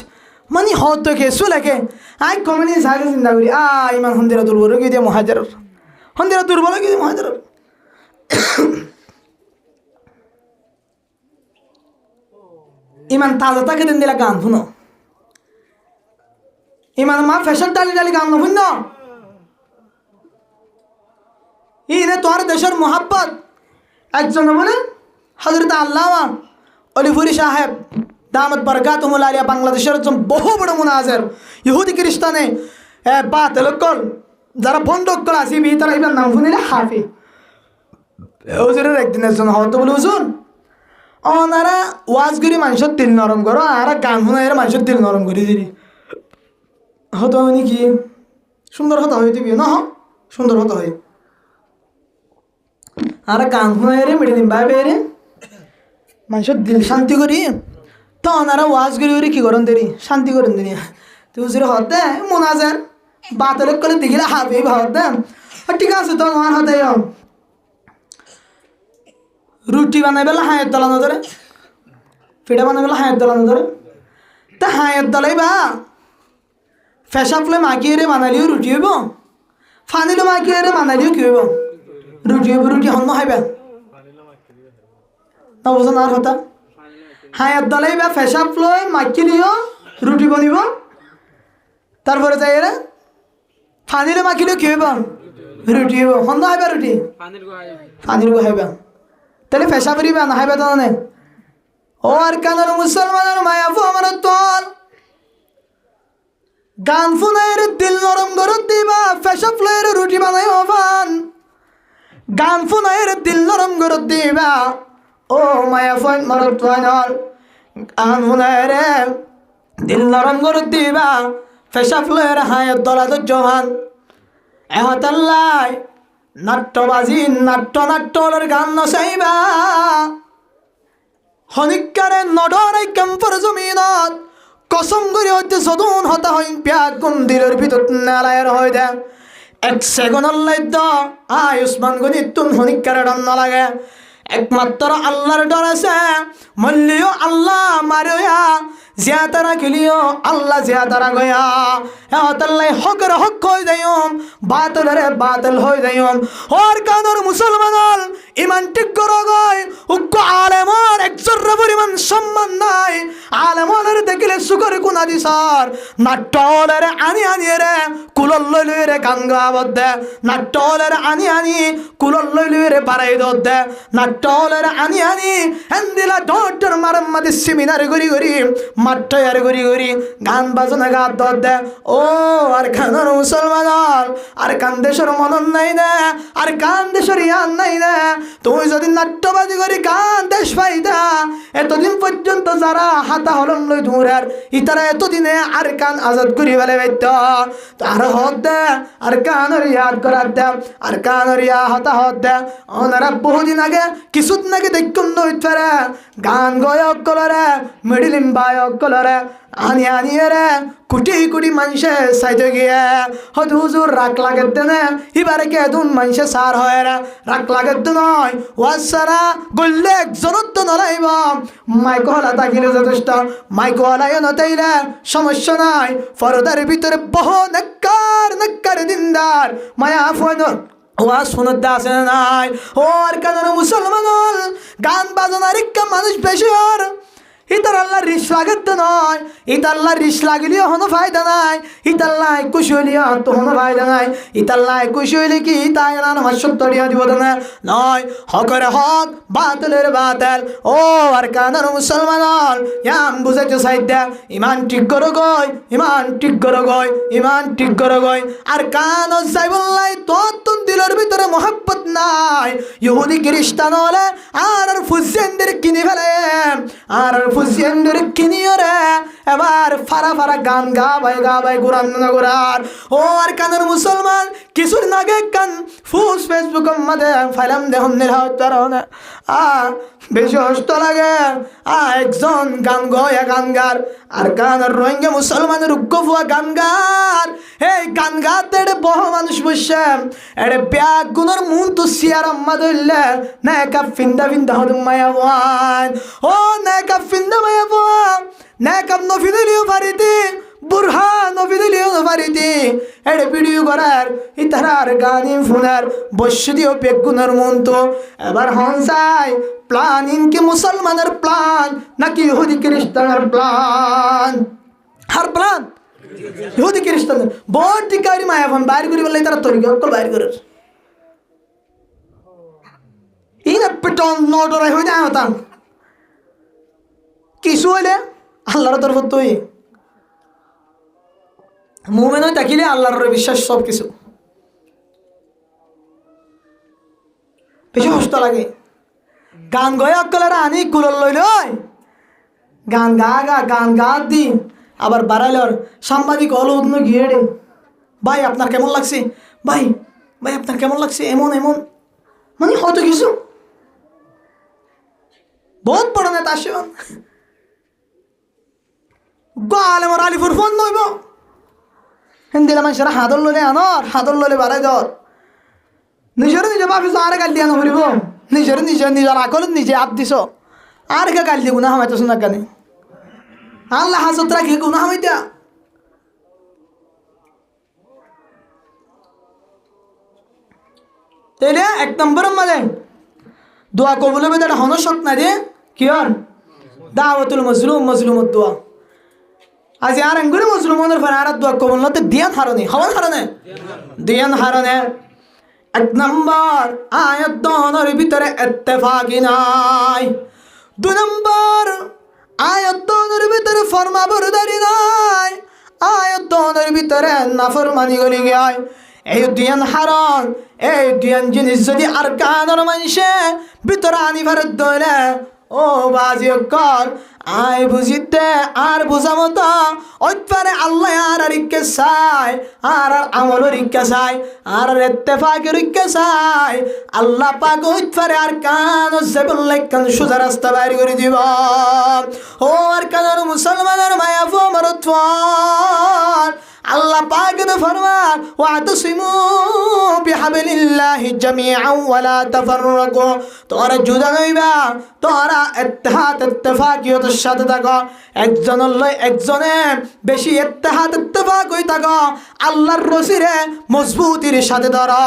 মানে হত কে সু লাগে আই কমেন্ট ইন সাগে চিন্তা করি ইমান হন্দিরা দুর্বল কি দিয়ে মহাজার হন্দিরা দুর্বল কি দিয়ে মহাজার ইমান তাজা তাকে দিন দিলা গান শুনো ইমান মা ফ্যাশন ডালি গান শুন ইনে তোর দেশের মোহাব্বত একজন বলে হযরত আল্লামা অলিপুরি সাহেব দামত বরকাতুহুল আলিয়া বাংলাদেশের একজন বহু বড় মুনাজির ইহুদি খ্রিস্টানে বাতিলকল যারা বন্ধকল আছে তারা ইবার নাম শুনিলে হাফি হুজুরের একদিন একজন হয়তো বলে হুজুর ওনারা ওয়াজ করি মানুষের দিল নরম করো আর গান শুনাই মানুষের দিল নরম করে দিলি হতো মানে কি সুন্দর হতা হয়ে দিবি না সুন্দর হতা হয় আর গান শুনাই রে মেডে দিন ভাই রে মানুষের দিল শান্তি করি তো ওনারা ওয়াজ করি কি করেন দেরি শান্তি করেন দেরি তুই হুজুরে হতে মোনাজার বাতলে করে দেখিলে হাবি ভাবতে ঠিক আছে তো আমার হতে রুটি বানাই বেলা হায়ের দলানো ধরে ফিটা বানাই বেলা হায়ের দলানো ধরে তা হায়ের দলাই বা ফেসা ফুলে মাখিয়ে রে বানালিও রুটি হইব ফানিলো মাখিয়ে রে বানালিও কি হইব রুটি হইব রুটি হন হাইবা না বুঝুন আর কথা হায়ের দলাই বা ফেসা ফুলে মাখিলিও রুটি বনিব তারপরে যাই রে ফানিলে মাখিলেও কি হইব রুটি হইব হন হাইবা রুটি ফানির গো হাইবা তাহলে ফেসা করিবা না হাইবা তো না ও আর কানের মুসলমানের মায়াফু আমার তল গান ফুনের দিল নরম গরত দিবা ফেসা ফ্লের রুটি বানাই হবান গান ফুনের দিল নরম গরত দিবা ও মায়াফুন মারত তল গান ফুনের দিল নরম গরত দিবা ফেসা ফ্লের হায়াত দলা তো জওয়ান এহতাল্লাই নাট্যবাজি নাট্যর গান নচাইবা হনিকারে নডরে কেম্পর জমিনত কসম করে হইতে সদুন হতা হইন প্যাগ গন্দিরের ভিতর নালায়ের হয়ে দে এক সেগুনের লাইদ্য আয়ুষ্মান গণিত তুন হনিকারে ডান না লাগে একমাত্র আল্লাহর ডর আছে মল্লিও আল্লাহ মারিয়া জিয়াতারা খেলিও আল্লাহ জিয়াতারা গয়া এহতাল্লাই হকের হক হয়ে যাইম বাতলের বাতল হয়ে যাইম ওর কানর মুসলমান ইমান ঠিক করো গয় উগ্র আলেমর একজোর পরিমাণ সম্মান নাই আলেমনের দেখিলে সুখের কোনা দিছর নাট্যলের আনি রে কুলল লইলে রে গান গাবত দে নাট্যলের আনি কুলল লইলে রে বাড়াই দত দে নাট্যলের আনি হেন্দিলা ডর মারাম্মাদি সেমিনার ঘুরি ঘুরি মাঠটার ঘুরি ঘুরি গান বাজনা গাত দর দে ও আর খানোর মুসলমান আর কান দেশের মনন নাই না আর কান দেশের ইয়ান নাই না তুমি যদি নাট্যবাদী করি কান দেশ পাইতা এতদিন পর্যন্ত যারা হাতা হলম লই ধুরার ইতারা এতদিনে আর কান আজাদ করি ফেলে বাইত তার হদ দে আর কানের ইয়াদ করার দে আর কানের ইয়া হাতা হদ দে ওনারা বহুদিন আগে কিছুদিন আগে দেখুন নইত পারে গান গয়ক কলরে মিডিলিম বায়ক কলরে আনি আনিয়ে রে কোটি কোটি মানুষে সাইতে গিয়ে হয়তো হুজুর রাগ লাগে দেনে এবারে কে দুন মানুষে সার হয় রে রাগ লাগে নয় ওয়াসারা গল্লে একজনত তো নলাইব মাইক হলা তাকিলে যথেষ্ট মাইক হলায় নতাইলে সমস্যা নাই ফরদার ভিতরে বহু নেককার দিনদার মায়া ফোন ওয়াজ শুনত আছে নাই ও আর কেন মুসলমান গান বাজনার একটা মানুষ বেশি আর ইতার আল্লাহ রিস লাগত নয় ইতাল্লাহ রিস লাগিলেও হনো ফায়দা নাই ইতাল্লাহ খুশি হইলেও তো হনো ফায়দা নাই ইতাল্লাহ খুশি হইলে কি তাই না আমার সত্যরিয়া দিব না নয় হকরে হক বাতিলের বাতিল ও আর কানার মুসলমান ইয়াম বুঝাইতে সাইদা ইমান ঠিক করো গই ইমান ঠিক করো গই ইমান ঠিক করো গই আর কান যাইবল্লাই তোর দিলের ভিতরে মোহাব্বত নাই ইহুদি খ্রিস্টান হলে আর ফুজিয়ানদের কিনে ফেলে আর ফুজিয়ানদের কিনিও রে এবার ফারা ফারা গান গা ভাই গুরান না গুরার ও আর কানের মুসলমান কিছুদিন আগে কান ফুস ফেসবুক মধ্যে ফাইলাম দেখুন নিরাউত্তরণে বেশি হস্ত লাগে একজন গান গয়া গানগার আর গানের রোহিঙ্গা মুসলমানের উগ্গফুয়া গানগার এই গান গাতে বহু মানুষ বসে এড়ে ব্যাগ গুণর মুন তো সিয়ার আম্মা ধরলে না কা ফিন্দা হদম মায়া ওয়ান ও না কা ফিন্দা মায়া ওয়ান না কা নফিদলিও পারিতি বুরহান নফিদলিও পারিতি এড়ে ভিডিও করার ইতারার গানি ফোনার বসে দিও ব্যাগ গুণর মুন তো এবার হনসাই প্লান ইনকি মুসলমানের প্লান নাকি ইহুদি খ্রিস্টানের প্লান হার প্লান ইহুদি খ্রিস্টানের বহুত টিকারি মায়া ফোন বাইর করি বললে তারা তৈরি অকল বাইর করে ইনা পেটন নডরাই হই না হতাম কিছু হইলে আল্লাহর তরফ তুই মুমিন থাকিলে আল্লাহর বিশ্বাস সব কিছু বেশি কষ্ট লাগে গান গয়া অকলেরা আনি কুলর লইল গান গা দি আবার বাড়াইলর সাংবাদিক হল উদ্ন গিয়ে রে ভাই আপনার কেমন লাগছে ভাই আপনার কেমন লাগছে এমন মানে হয়তো কিছু বহুত বড় নেতা আসেন গালে মোর আলিপুর ফোন নইব হিন্দিলা মানুষেরা হাদর লইলে আনর হাদর লইলে বাড়াই দর নিজের ভাবি আরে গাল দিয়া নকরিব নিজের আকল নিজে আপ দিছ আর কে গাল দিয়ে গুণা হামাইতেছ না কেন আল্লাহ হাজত রাখি গুণা হামাইতা তাইলে এক নম্বর মানে দোয়া কবুলের ভিতরে হনসত না রে কি আর দাওয়াতুল মজলুমত দোয়া আজ আর আঙ্গুরে মুসলমানের ফের আর দোয়া কবুল না তো দিয়ান হারনে এক নম্বর আয়াত দনের ভিতরে ইত্তেফাকি নাই দুই নম্বর আয়াত দনের ভিতরে ফরমাবরদারি নাই আয়াত দনের ভিতরে নাফরমানি গলি গায় এই দুয়ান হারন এই দুয়ান জিনিস যদি আর কানের মানুষে ভিতরে আনি ফেরত দইলে ও বাজি কর আয় বুঝিতে আর বুঝামতো ওইপারে আল্লাহ আর ইকে চাই আর আমলের ইকে চাই আর ইত্তেফাকের ইকে চাই আল্লাহ পাক ওইপারে আর কান জেবুল্লাহ কান সোজা রাস্তা বাইর করে দিব ও আর কানের মুসলমানের মায়া ফমরত আল্লাহ পাক তো ফরমান ওয়াতসিমু বিহাবলিল্লাহি জামিআন ওয়ালা তাফাররাকু তোরা জুদা হইবা তোরা ইত্তেফাকিয়তের সাথে থাকো একজনের লয় একজনে বেশি ইত্তেফাক হই থাকো আল্লাহর রসিরে মজবুতির সাথে ধরো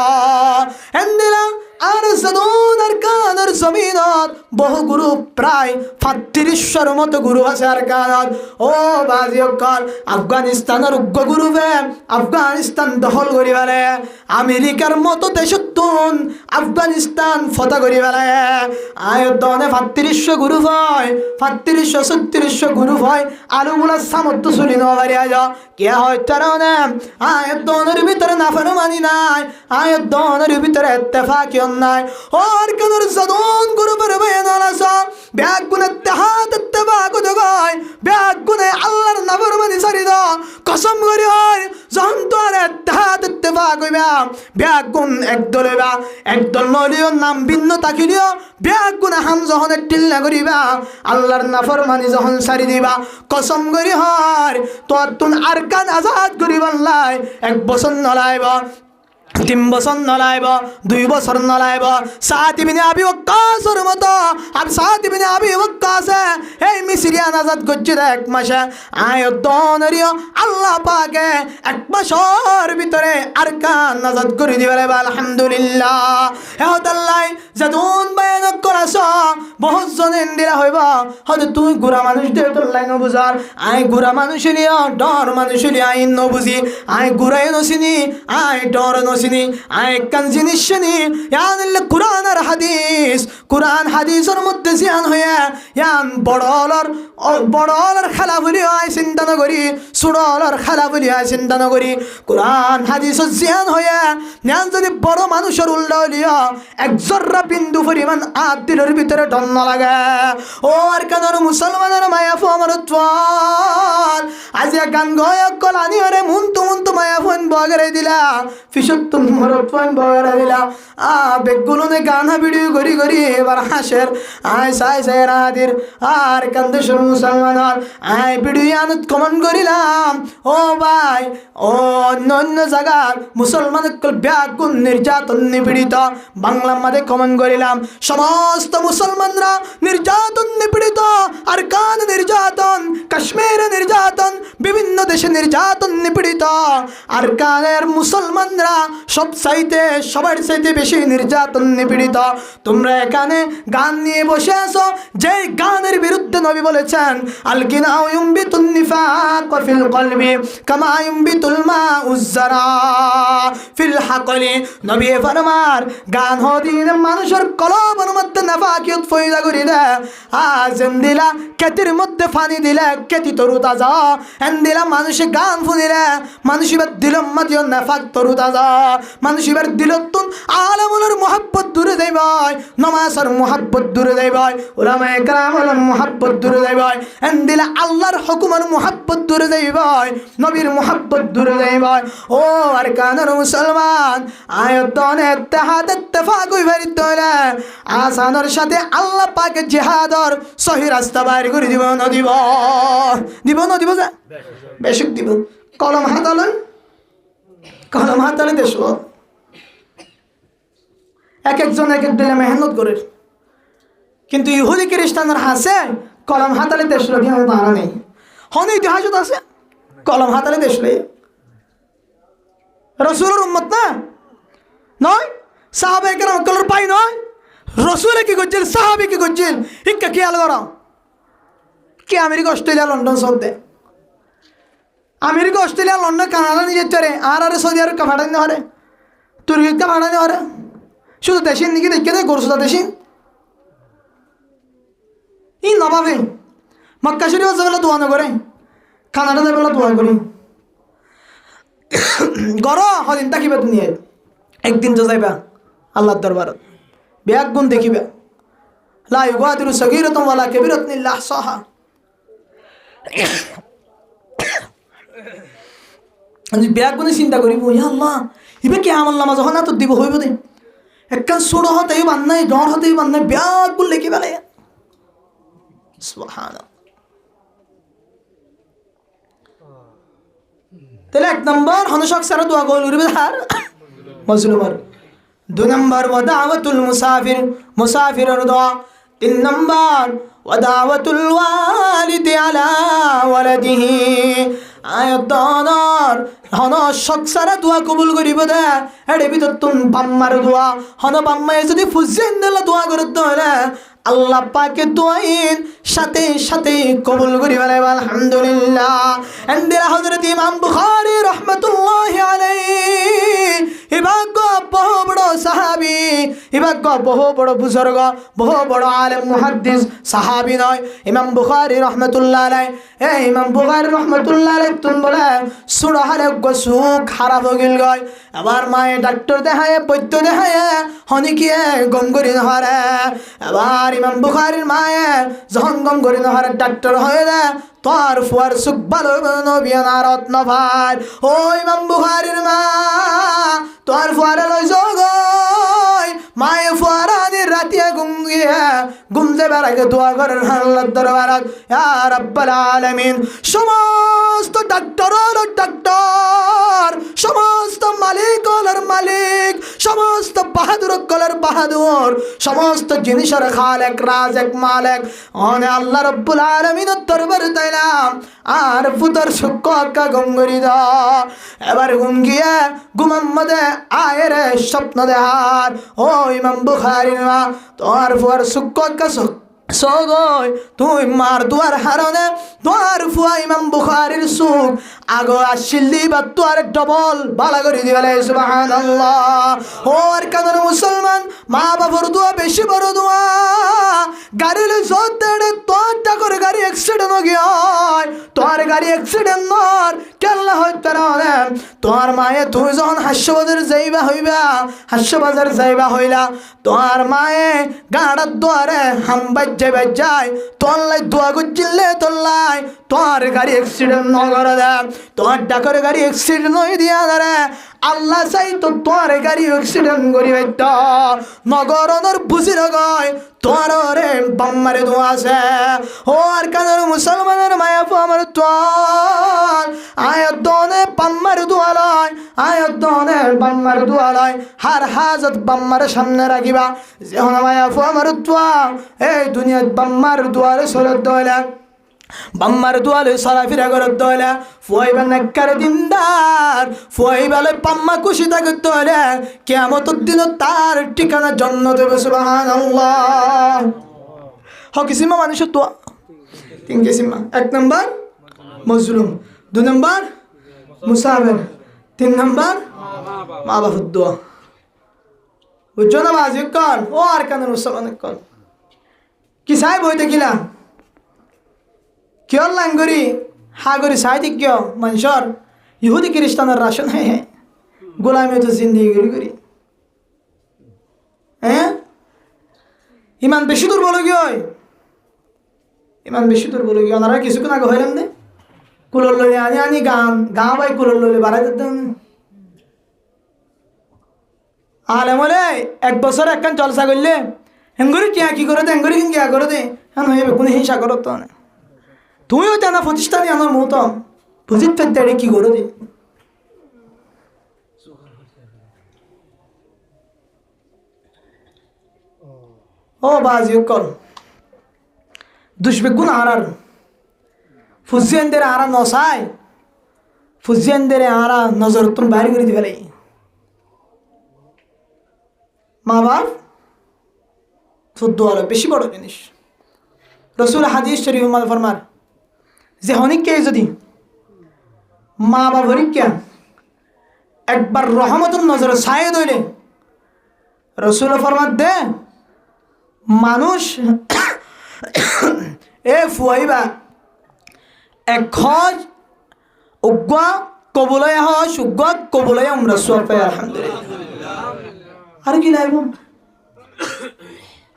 এন্দিলা আর জানুন আর কানার জমিনত বহু গুরু প্রায় ৩৫০০ মতো গুরু আছে আর কানাত। ও বাজিয়কল আফগানিস্তানের উগ্র গুরুবে আফগানিস্তান দখল করি ফেলে, আমেরিকার মতো দেশতুন আফগানিস্তান ফতা করি ফেলে। আয়তনে ৩৫০০ গুরু হয়, ৩৫০০-৩৬০০ গুরু হয়, আলুগুলা সামর্থ্য চুলি নবারিয়া যা কে হয় তারা আয়তনের ভিতরে নাফরমানি নাই, আয়তনের ভিতরে ইত্তেফাকি নাই। আর কানার জানুন গুরু পরবে নালাসা ব্যাগ গুনে ইত্তেহাদ ইত্তেফাক দগায়, ব্যাগ গুনে আল্লাহর নাফরমানি ছাড়ি দাও কসম করি হয় যখন তোর ইত্তেহাদ ইত্তেফাক হইবা ব্যাগ গুণ একদল হইবা, একদল নলিও নাম ভিন্ন থাকিলিও ব্যাগ গুনে হাম যখন টিল্লা করিবা আল্লাহর নাফরমানি যখন ছাড়ি দিবা কসম করি হয় তোর তুন আর কান আজাদ করিবার লাই 1 বছর নলাইব, 3 বছর নলাইব, 2 বছর নলাইব। সাদ ইবনে আবি ওয়াক্কাসের মতো আর সাদ ইবনে আবি ওয়াক্কাসে এই মিসরিয়ান আজাদ করছে 1 মাসে। আয়তনেরিও আল্লাহ পাকে 1 মাসের ভিতরে আর কান আজাদ করে দিবে। আলহামদুলিল্লাহ। এহতাল্লাই জাদুন বায়ান করাছ বহুত জনে দিলা হইব হয়তো তুই গুড়া মানুষ দিয়ে তোর লাইন বুঝার, আই গুড়া মানুষ লিও ডর মানুষ লিও আই ন বুঝি, আই গুড়াই নসিনি আই ডর নসিনি, আই কান জিনিস নি ইয়ান কুরআন আর হাদিস, কুরআন হাদিসের মধ্যে জিয়ান হয়ে ইয়ান বড়লর খেলা বলি আই চিন্তা নকরি, ছোড়লর খেলা বলি আই চিন্তা নকরি, কুরআন হাদিসের জিয়ান হয়ে ইয়ান যদি বড় মানুষের উল্টা হলিও 1 জর্রা বিন্দু পরিমাণ দিলের ভিতরে ডন লাগে। ও আর কানার মুসলমানের মায়া ফোন তোয়াল আজ গান গয়ক কলানি ওরে মুন্তু মায়া ফোন বগরে দিলা ফিসত মরত ফোন বগরে দিলা বেগুলোনে গানা ভিডিও করি এবার হাসের আয় সাই রাহাদির আর কান্দেশ্বর মুসলমানের আয় ভিডিও আনত কমেন্ট করিলাম। ও ভাই ও অন্য জায়গার মুসলমান ব্যাগুন নির্যাতন নিপীড়িত, বাংলার মাঝে কমেন্ট করিলাম সমস্ত মুসলমানরা নির্যাতন নিপীড়িত, আর কান নির্যাতন, কাশ্মীরে নির্যাতন, বিভিন্ন দেশে নির্যাতন নিপীড়িত, আর কানের মুসলমানরা সবার চাইতে বেশি নির্যাতন নিপীড়িত। তোমরা এখানে গান নিয়ে বসে আছো, যে গানের বিরুদ্ধে নবী বলেছেন আল গিনাউ ইউমবিতুন নিফাক ফিল কলবি কামা ইউমবিতুল মাউজ যারা ফিল হাকলি। নবী ফরমার গান হদিন মানুষের কলবের মধ্যে নাফাকিয়ত ফয়দা করে দেয়। আজ দিলা কেতির মধ্যে পানি দিলে কেতি তরু তাজা, দিলা মানুষে গান শুনিলে মানুষ এবার দিল মাতিও নাফাক তরু তাজা, মানুষ এবার দিল তুন আলমুলের মোহাব্বত দূরে দেয় ভাই, নমাজের মোহাব্বত দূরে দেয় ভাই, উলামায়ে কেরামের মোহাব্বত দূরে দেয় ভাই, দিলা আল্লাহর হুকুমের মোহাব্বত দূরে দেয় ভাই, নবীর মোহাব্বত দূরে দেয় ভাই। ও আর কানের মুসলমান আয়তনে ইত্তেহাদ ইত্তেফাক হইতে হলে আসানের সাথে আল্লাহ পাকে জিহাদর সহি রাস্তা বাইর করে দিব না দিব যা বেশিক দিব। কলম হাতালে দেশ একজন এক দিলে মেহনত করে, কিন্তু ইহুদি খ্রিস্টানের হাসে কলম হাতালে দেশ তারা নেই। হন ইতিহাসত আছে কলম হাতালে দেশ রসুলের উম্মত না নয়, সাহাবে কেরাম কলর পাই নয়, রসুলে কি করছেন সাহাবি কি করছেন হিক্কা খেয়াল করা। কি আমেরিকা অস্ট্রেলিয়া লন্ডন চলতে, আমেরিকা অস্ট্রেলিয়া লন্ডন কানাডা নিজের চরে আর সৌদি আরব ভাড়ানি হরে, তুর্কিকা ভাড়ানি হরে, শুধু দেশের নিকে দেখে দেয় গরু সুদা দেশি ই নবাবে মক্কা শরীফ যাবেলা দোয়া নকরে, কানাডা যাবেলা দোয়া করি গর হদিন থাকিবে দুনিয়ায়, একদিন তো যাইবা আল্লাহর দরবারত ব্যাগ গুণ দেখিবে লা ইউগাদিরু সগীরাতান ওয়ালা কাবীরাতান ইল্লা আহসাহা। আমি ব্যাগ গুণে চিন্তা করিব ইয়া আল্লাহ ইবে কি আমল নামাজ যখন তো দিব হইব দে একখান ছোট হতেই বান্নাই ডর হতেই বান্নাই ব্যাগ গুণ লেখি বেলায় সুবহানাল্লাহ। তাহলে 1 নম্বর হনশক সারা দোয়া করিবে আর মজলুমার, 2 নম্বর ওয়াদাওয়াতুল মুসাফিরের দোয়া, 3 নম্বর ওয়াদাওয়াতুল ওয়ালিদি আলা ওয়ালাদিহি। আয়তনর হন সকসারা দোয়া কবুল করিব দে এডে ভিতর তুন বাম্মার দোয়া হন বাম্মায় যদি ফুজেন দিলে দোয়া করতে হলে আল্লাহ পাকে দোয়াইন সাথে সাথে কবুল করি বলে আলহামদুলিল্লাহ। এন্দিরা হযরত ইমাম বুখারী রাহমাতুল্লাহি আলাইহি ইবাগ বহু বড় সাহাবী, ইবাগ বহু বড় বুজুর্গ, বহু বড় আলেম মুহাদ্দিস সাহাবী নয় ইমাম বুখারী রাহমাতুল্লাহ আলাইহি। এই ইমাম বুখারী রাহমাতুল্লাহ আলাইহি তুন বলে সুরা হালে গসু খারাপ হয়ে গেল গয়। আবার মায়ে ডাক্তার দেখায় বৈদ্য দেখায় হনিকিয়ে গম করি নহরে। আবার ইমাম বুখারীর মায়ে যখন গম করি নহরে ডাক্তার হয়ে যায় তোর ফুয়ার সুখ ভালো নবিয়ানা রত্ন ভাই। ও ইমাম বুখারীর মা তোর ফুয়ারে লই জগই মায়ে ফুয়ারানি রাতিয়া ঘুমতে বেড়াকে দোয়া করেন আল্লাহর দরবারত ইয়া রাব্বাল আলামিন। সমস্ত ডাক্তার ডাক্তার, সমস্ত মালিক হলার মালিক, সমস্ত বাহাদুর কলার বাহাদুর, সমস্ত জিনিসের খালেক রাজেক মালিক অনে আল্লাহ রাব্বুল আলামিনের দরবারে তাইলাম আর ফুতর সুক্কা গঙ্গরি দা। এবার ঘুম গিয়ে ঘুমের মধ্যে আয়ের স্বপ্ন দেহার। ও ইমাম বুখারীর মা তোর ফুয়ার সুক্কা সগয় তুই মার দুয়ার হারনে তোর ফুয়া ইমাম বুখারীর সুখ আগো আসিলি বা তোর ডবল বালা করে দিলে সুবহানাল্লাহ। ও আর কারণ মুসলমান মা বাবার দোয়া বেশি বড় দোয়া। গাড়ির জোরে তোরটা করে গাড়ি অ্যাক্সিডেন্ট হয়ে গিয়ে তোর গাড়ি অ্যাক্সিডেন্ট নর কেল্লা হইতে না তোর মায়ে তুই যখন হাস্যবাজার যাইবা হইবা হাস্যবাজার যাইবা হইলা তোর মায়ে গাড়ার দোয়ারে হামবাই যাইবা যায় তোর লাই দোয়া করছিলে তোর লাই তোর গাড়ি অ্যাক্সিডেন্ট ন করে দেয় তোর ডাকর গাড়ি অ্যাক্সিডেন্ট হয়ে দিয়া ধরে আল্লাহ চাই তো তোর গাড়ি অ্যাক্সিডেন্ট করি হইতো নগরনর বুঝি নগয় তোর রে বাম্মারে দোয়া আছে। ও আর কানের মুসলমানের মায়া আমার তোর আয়তনে বাম্মার দোয়া লয় আয়তনে বাম্মার দোয়া লয় হার হাজত বাম্মার সামনে রাখিবা যেমন মায়া আমার তোয়া এই দুনিয়াত বাম্মার দুয়ারে সরত দইলা বাম্মার দুয়ালে সরাফিরা করত দইলা ফুয়াইবা নাক্কার দিনদার ফুয়াইবালে পাম্মা খুশি থাকত দইলা কিয়ামতের দিন তার ঠিকানা জান্নাতে সুবহানাল্লাহ। হকিসিমা মানুষের দোয়া তিন কিসিমা। এক নম্বর মজলুম, দুই নম্বর মুসাফির, তিন নম্বর মা বাবার দোয়া। বুঝছো না বাজি কর ও আর কেন মুসলমান কর কি চাই বই দেখিলা কিয় লাঙ্গুরি হাগরি সাহিত্যিক কিয় মানুষের ইহুদি খ্রিস্টানের রাশন হ্যাঁ গোলামি তো জিন্দিগি করি হ্যাঁ ইমান বেশি দূর বলো কি হয় ইমান বেশি দূর বলো কি ওনারা কিছুক্ষণ আগে হইলাম দে কুলোর লই আনি আনি গান গাঁ বাই কুলোর লইলে বাড়াই দিতাম আলেমলে এক বছর একখান জলসা করলে হেঙ্গুরি কিয়া কি করে দে হেঙ্গুরি কিয়া করে দে হ্যাঁ হইবে কোনো হিংসা করো তো না তুমিও জানা প্রতিষ্ঠানে আমার মহতম বুঝিত পেতে কি করে দে ও বাজি কল দুষ্বেগুন আরার ফুজিয়ানদের আরা নসাই ফুজিয়ানদের আরা নজর তুমি বাইরে করে দিবে মা বাপ দোয়া বেশি বড় জিনিস। রসুল হাদিস শরীফ ফরমার যে হনিককে যদি মা বাপ হরিকা একবার রহমতুর নজর ছায়ে দইলে রসুল ফরমার দে মানুষ এ ফুয়াইবা এক খজ উগ্গা কবুলয় হস উগ্গা কবুলয় আমরা সব পাই আলহামদুলিল্লাহ। আরে কি লাইব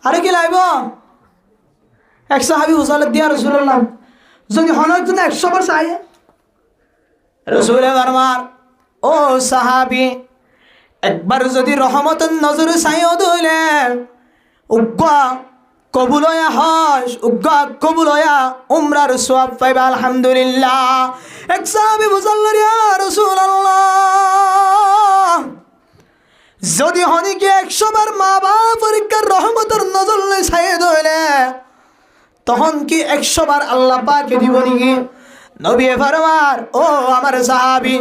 আরে কি লাইব এক সাহাবি হুসাল দিয়া রসুল্লাহ যদি হনক জন্য 100 বার চাই রসুল ফরমার ও সাহাবি একবার যদি রহমতের নজরে চাইও দইলে উগ্গা কবুলয়া হস উগ্গা কবুলয়া উমরার সওয়াব পাইবা আলহামদুলিল্লাহ। এক সাহাবী বুঝাল্লাহ ইয়া রাসূলুল্লাহ যদি হনিকে 100 বার মা বাপ পরীক্ষার রহমতের নজর ছাইয়ে দইলে তখন কি 100 বার আল্লাহ পাকে দিব নাকি নবী ফরমার ও আমার সাহাবী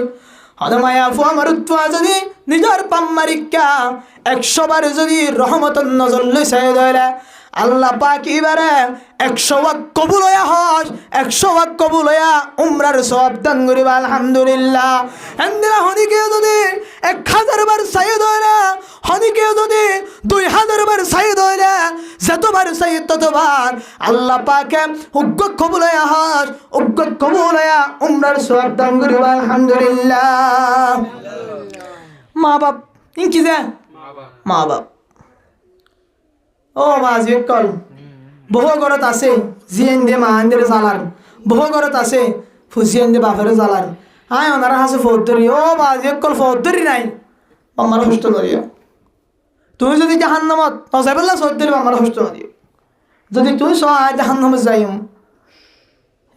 হনমায়া ফু আমার উত্তোয়া যদি নিজের পাম্মারিকা 100 বার যদি রহমতের নজর লইছে দইলে আল্লাহ পাক এবারে 100 ওয়াক্ত কবুল হইয়া হজ 100 ওয়াক্ত কবুল হইয়া উমরার সওয়াব দান করিবা আলহামদুলিল্লাহ। এন্দিরা হনিকে যদি 1000 বার সাইয়্যদ হইলা হনিকে যদি 2000 বার সাইয়্যদ হইলা যতবার সাইয়্যদ ততবার আল্লাহ পাকে উগ্র কবুল হইয়া হজ উগ্র কবুল হইয়া উমরার সওয়াব দান করিবা আলহামদুলিল্লাহ। মা বাপ ইনকি যে মা বাপ ও মাঝি কল বহু ঘরত আছে জিয়েন দে মাহান্দের জালার বহু ঘরত আছে ফুজিয়েন দে বাপের জালার আয় ওনারা হাসে ফৌদ্ধরি ও মাঝি কল ফৌদ্ধরি নাই আমার হস্ত নদিও তুমি যদি জাহান্নামত নজাইবুল্লাহ চৌধুরী আমার হস্ত নদিও যদি তুমি সহায় জাহান্নামত যাইম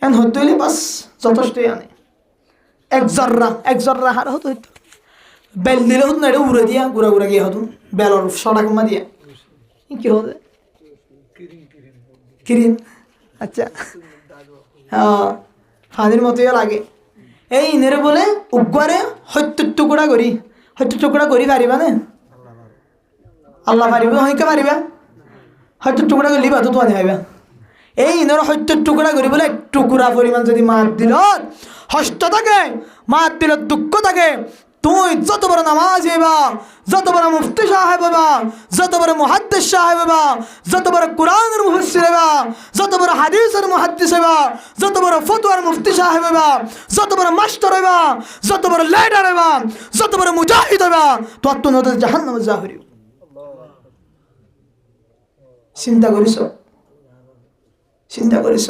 এন হইলে বাস যথেষ্টই আনে এক জর্রা হার হতো বেল দিলে হতো না এটা উড়ে দিয়া গুড়া গুড়া গিয়ে হতো বেলর সড়াকমা দিয়া কি হবে কিরিন আচ্ছা হ্যাঁ ফাঁদির মতোই লাগে এই ইনেরে বলে উগ্রে হত্যুর টুকুরা করি পারিবা না আল্লাহ পারিবা হইকে পারিবা হত্যুর টুকুরা করলি বা তো আনি পাইবা এই ইনের হত্যুর টুকুরা করি বলে টুকুরা পরিমাণ যদি মাত দিল হস্ত থাকে মাত দিল দুঃখ থাকে তুই যত বড় নামাজ হইবা যত বড় মুফতি সাহেব হইবা যত বড় মুহাদ্দিস সাহেব হইবা যত বড় কোরআনের মুফাসসির হইবা যত বড় হাদিসের মুহাদ্দিস হইবা যত বড় ফতোয়ার মুফতি সাহেব হইবা যত বড় মাস্টার হইবা যত বড় লিডার হইবা যত বড় মুজাহিদ হইবা তত নদ জাহান্নামে যা হইব চিন্তা করিস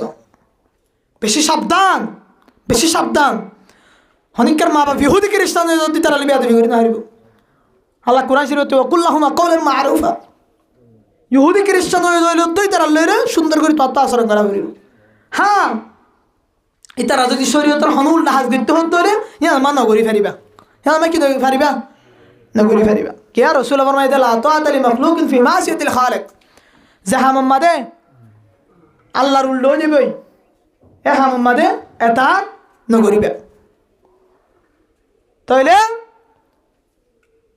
বেশি সাবধান হনিকার মা বাপ ইহুদি খ্রিস্টান যদি তারা বেয়াদবি করি না হারিব আল্লাহ কোরআন শরীফে ওয়াকুল্লাহুমা কওলান মারুফা ইহুদি খ্রিস্টান হয়ে যাইলে তুই তারা লইরে সুন্দর করে তত্ত্ব আচরণ করা করিব হ্যাঁ এই তারা যদি শরীয়তের হনুল হাজ করতে হতো রে ইয়া মা নগরি ফারিবা হ্যাঁ আমি কি ফারিবা নগরি ফারিবা কে আর রাসূল ফরমায় দিলা তাআত লি মাখলুকিন ফি মাসিয়াতিল খালিক যাহা মোহাম্মদে আল্লাহর উল্টো যাবে এ হা মোহাম্মদে এটা নগরিবা তাইলে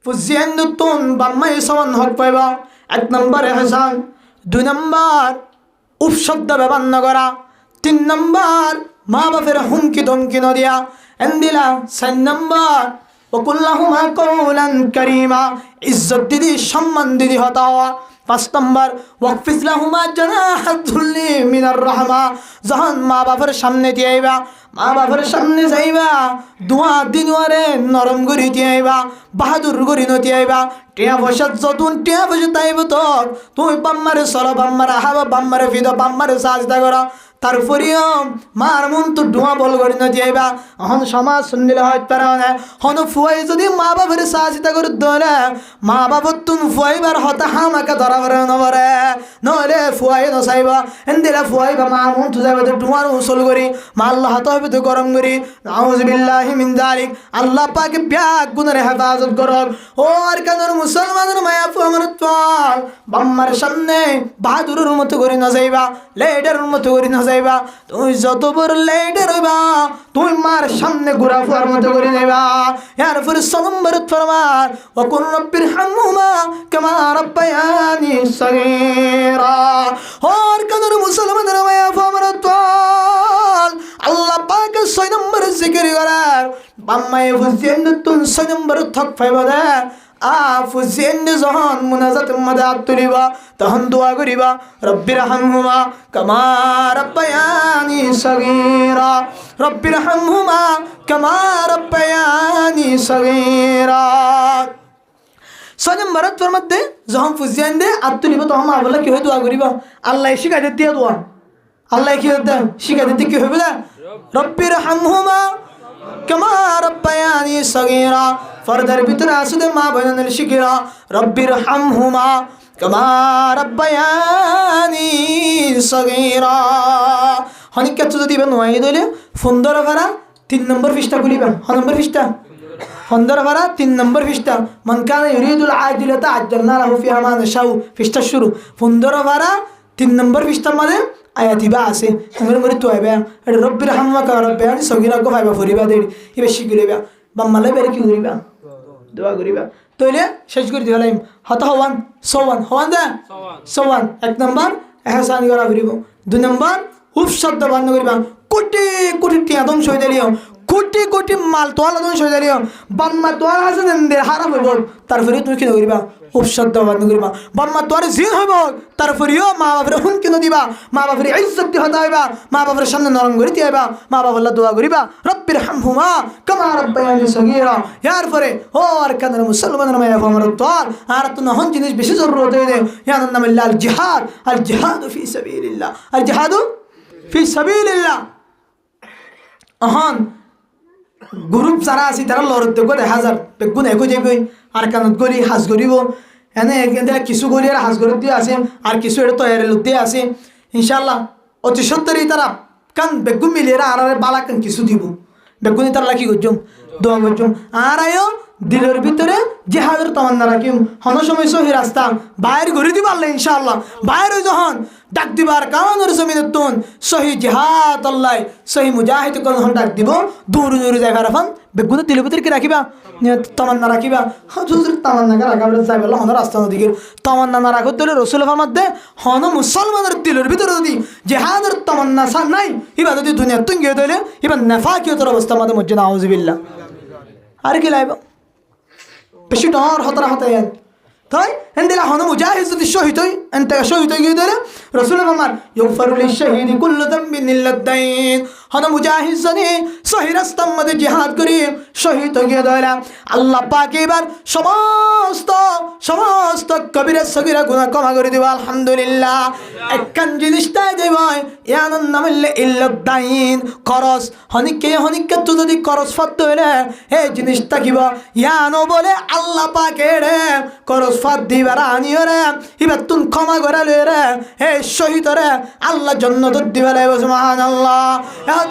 ফুজিয়ান নতুন বাম্মাই সমান হক পাইবা 1 নম্বর এহসান 2 নম্বর উপশব্দ ব্যবহার না করা 3 নম্বর মা বাপের হুমকি ধমকি না দিয়া এন্দিলা 4 নম্বর ওকুল্লাহুমা কওলান কারীমা ইজ্জত দিদি সম্মান দিদি হতা হওয়া 5 নম্বর ওয়াকফিজ লাহুমা জানাহাত যুল্লি মিনার রাহমা যখন মা বাপের সামনে দিয়াইবা মা বাপের সামনে যাইবা দোয়া দিনওয়ারে নরম করি দিয়াইবা বাহাদুর করি নতি আইবা টিয়া পয়সা যতুন টিয়া পয়সা তাইব তো তুই বাম্মারে চলো বাম্মারে আহাবা বাম্মারে ফিদ বাম্মারে সাজদা করা তারপরেও মার মন তো ডোয়া বল করি নতি আইবা এখন সমাজ শুনলে হয়তো পারে না হন ফুয়াই যদি মা বাপের সাজদা করে ধরে মা বাবার তুন ফুয়াইবার হতা হামাকে ধরা করে নবরে নহলে ফুয়াই নচাইবা এন্দিলা ফুয়াইবা মা মন তো যাইবা ডোয়ার উসল করি মা আল্লাহ হাত হবে তো গরম করি আউযু বিল্লাহি মিন যালিক আল্লাহ পাকে ব্যাগ গুনারে হেফাজত করক ও আর কানের মুসলমানের মায়া আমার তোল বাম্মার সামনে বাহাদুরের মতো করে না যাইবা লেডারের মতো করে না যাইবা তুই যত বড় লেডার হইবা তুই মার সামনে ঘোরা ফুয়ার মতো করে যাইবা এরপরে নম্বর ফরমান ওয়া কুন রাব্বির হামহুমা কামা রাব্বায়ানি সগীরা ও আর কানের মুসলমানের মায়া আমার তোল আল্লাহ পাক 6 নম্বর জিকির করার বাম্মায়ে ফুজিয়েন তুন 6 নম্বর থক পাইবা দে ফুজিয়েন যখন মুনাজাত মধ্যে আত্তরিবা তখন দোয়া করিবা রব্বির হামহুমা কামা রাব্বায়ানি সগীরা রব্বির হামহুমা কামা রাব্বায়ানি সগীরা 6 নম্বরের মধ্যে যখন ফুজিয়েন দে আত্তরিবা তখন মা বলে কি হয় দোয়া করিবা আল্লাহ শিখাই দিয়ে দোয়া আল্লাহ কি দেন শিখাই দিতে কি হবে না রব্বির হামহুমা কামা রাব্বায়ানি সগীরা ফরদার ভিতরে আসুদে মা বোনের শিখিরা রব্বির হামহুমা কামা রাব্বায়ানি সগীরা হনিকা যদি বেন ওয়াই দলে 15 ভাড়া 3 নম্বর পৃষ্ঠা খুলিবা নম্বর পৃষ্ঠা 15 ভাড়া 3 নম্বর পৃষ্ঠা মান কানা ইউরিদুল আজিলাতা আজ্জালনা লাহু ফিহা মা নাশাউ পৃষ্ঠা শুরু 15 ভাড়া 3 নম্বর পৃষ্ঠার মানে আয়াতিবা আছে আমার মরে তো আইবা এটা রব্বির হাম্মাকা রব্বে আনি সগিরা গো ভাইবা ফুরিবা দেড়ি এবার শিখিলিবা বাম্মালে বেরে কি করিবা দোয়া করিবা তইলে শেষ করে দিলাম হত হওয়ান সওয়ান হওয়ান দা সওয়ান এক নম্বর এহসান করা করিব দুই নম্বর খুব শব্দ বন্ধ করিবা কোটি কোটি টিয়া ধ্বংস হয়ে দিলিও কোটি কোটি মাল তোয়ালা ধ্বংস হয়ে দিলিও বাম্মা তোয়ার আছে দেন হারাপ হইব তারপরে তুমি কি করিবা খুব শব্দ বন্ধ করিবা বাম্মা তোয়ার জিন হইব তারপরেও মা বাপের হুন কিন দিবা মা বাপের ইজ্জত দি হতা হইবা মা বাপের সামনে নরম করে দিবা মা বাবার দোয়া করিবা রব্বির হামহুমা কামা রাব্বায়ানি সগীরা ইয়ার পরে ও আর কানের মুসলমানের মায়া ফমর তোয়াল আর তো নহন জিনিস বেশি জরুরত হয়ে দে ইয়ার নাম আল জিহাদ আল জিহাদ ফি সাবিলিল্লাহ আল জিহাদ ফি সাবিলিল্লাহ অহন গ্রুপ যারা আছে তারা লড়ত দেখো 1000 বেগুন একো যাইব আর কানত গলি হাজ করিব এনে কিছু গলি আর হাজ করে দিয়ে আছে আর কিছু এটা তৈরি লোক দিয়ে আছে ইনশাল্লাহ অতি সত্তরই তারা কান বেগুন মিলিয়ে আর বালা কান কিছু দিব বেগুনি তারা কি করছুম দোয়া করছুম আর আয়ো দিলের ভিতরে জিহাদের তামান্না রাখিম হন সময় সহি রাস্তা বাইরে ঘুরে দিব আল্লাহ ইনশাআল্লাহ বাইরে যখন ডাক দিবার কারণের জমিনের তুন সহি জিহাদ আল্লাহ সহি মুজাহিদ কোন ডাক দিব দূর দূর জায়গা রাখান বেগুনে দিলের ভিতরে কি রাখিবা তামান্না রাখিবা হুজুর তামান্না রাখা যাইবে হন রাস্তা নদীকে তামান্না না রাখো দিলে রসুলের মধ্যে হন মুসলমানের দিলের ভিতরে যদি জিহাদের তামান্না সান নাই এবার যদি দুনিয়া তুঙ্গিয়ে দিলে এবার নেফাকিয়তের অবস্থা আমাদের মধ্যে নাউজুবিল্লাহ আর কি লাইব বেশি ডর হতরা হতায় তাই এন্দিলা হন মুজাহিদ যদি শহীদ হই এন্তে শহীদ হয়ে গিয়ে দিলে রসুল আমার ইগফারু লিশ-শাহীদি কুল্লু যামবিন ইল্লা-দাইন হন মুজাহিদ যদি সহি রাস্তার মধ্যে জিহাদ করি শহীদ হয়ে গিয়ে দিলে আল্লাহ পাক এবার সমস্ত সমস্ত কবিরা সগীরা গুনাহ ক্ষমা করে দিব আলহামদুলিল্লাহ একখান জিনিসটাই দেব ইয়ানান নামিল্লা ইল্লা-দাইন খরচ হনিকে তো যদি খরচ ফাত হইলে এই জিনিসটা কিবা ইয়ানো বলে আল্লাহ পাকের খরচ ফাত দিবার আনিও রে এবার তুন ক্ষমা করে লই রে এই শহীদ রে আল্লাহ জান্নাত দিবা রে সুবহানাল্লাহ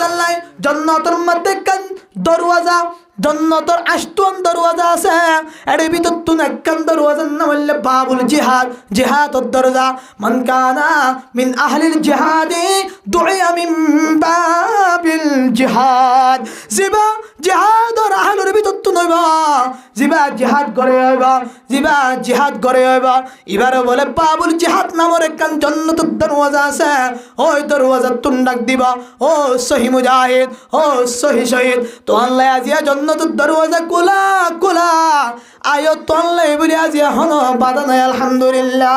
আল্লাহ জান্নাতের মধ্যে কান দরওয়াজা জান্নাতের আষ্টন দরওয়াজা আছে এর ভিতর তুন একখান দরওয়াজার নাম হল বাবুল জিহাদ জিহাদের দরজা মান কানা মিন আহলিল জিহাদি দুইয়া মিন বাবিল জিহাদ জিবা জিহাদর আহলের ভিতর তুন হইবা জিবা জিহাদ করে হইবা জিবা জিহাদ করে হইবা এবারে বলে বাবুল জিহাদ নামের একখান জান্নাতের দরওয়াজা আছে ওই দরওয়াজা তুন ডাক দিবা ও সহি মুজাহিদ ও সহি শহীদ তো আল্লাহ আজিয়া জান্নাতের দরওয়াজা খোলা খোলা আয়ো তো আল্লাহ বলি আজিয়া হনো বাধা নাই আলহামদুলিল্লাহ।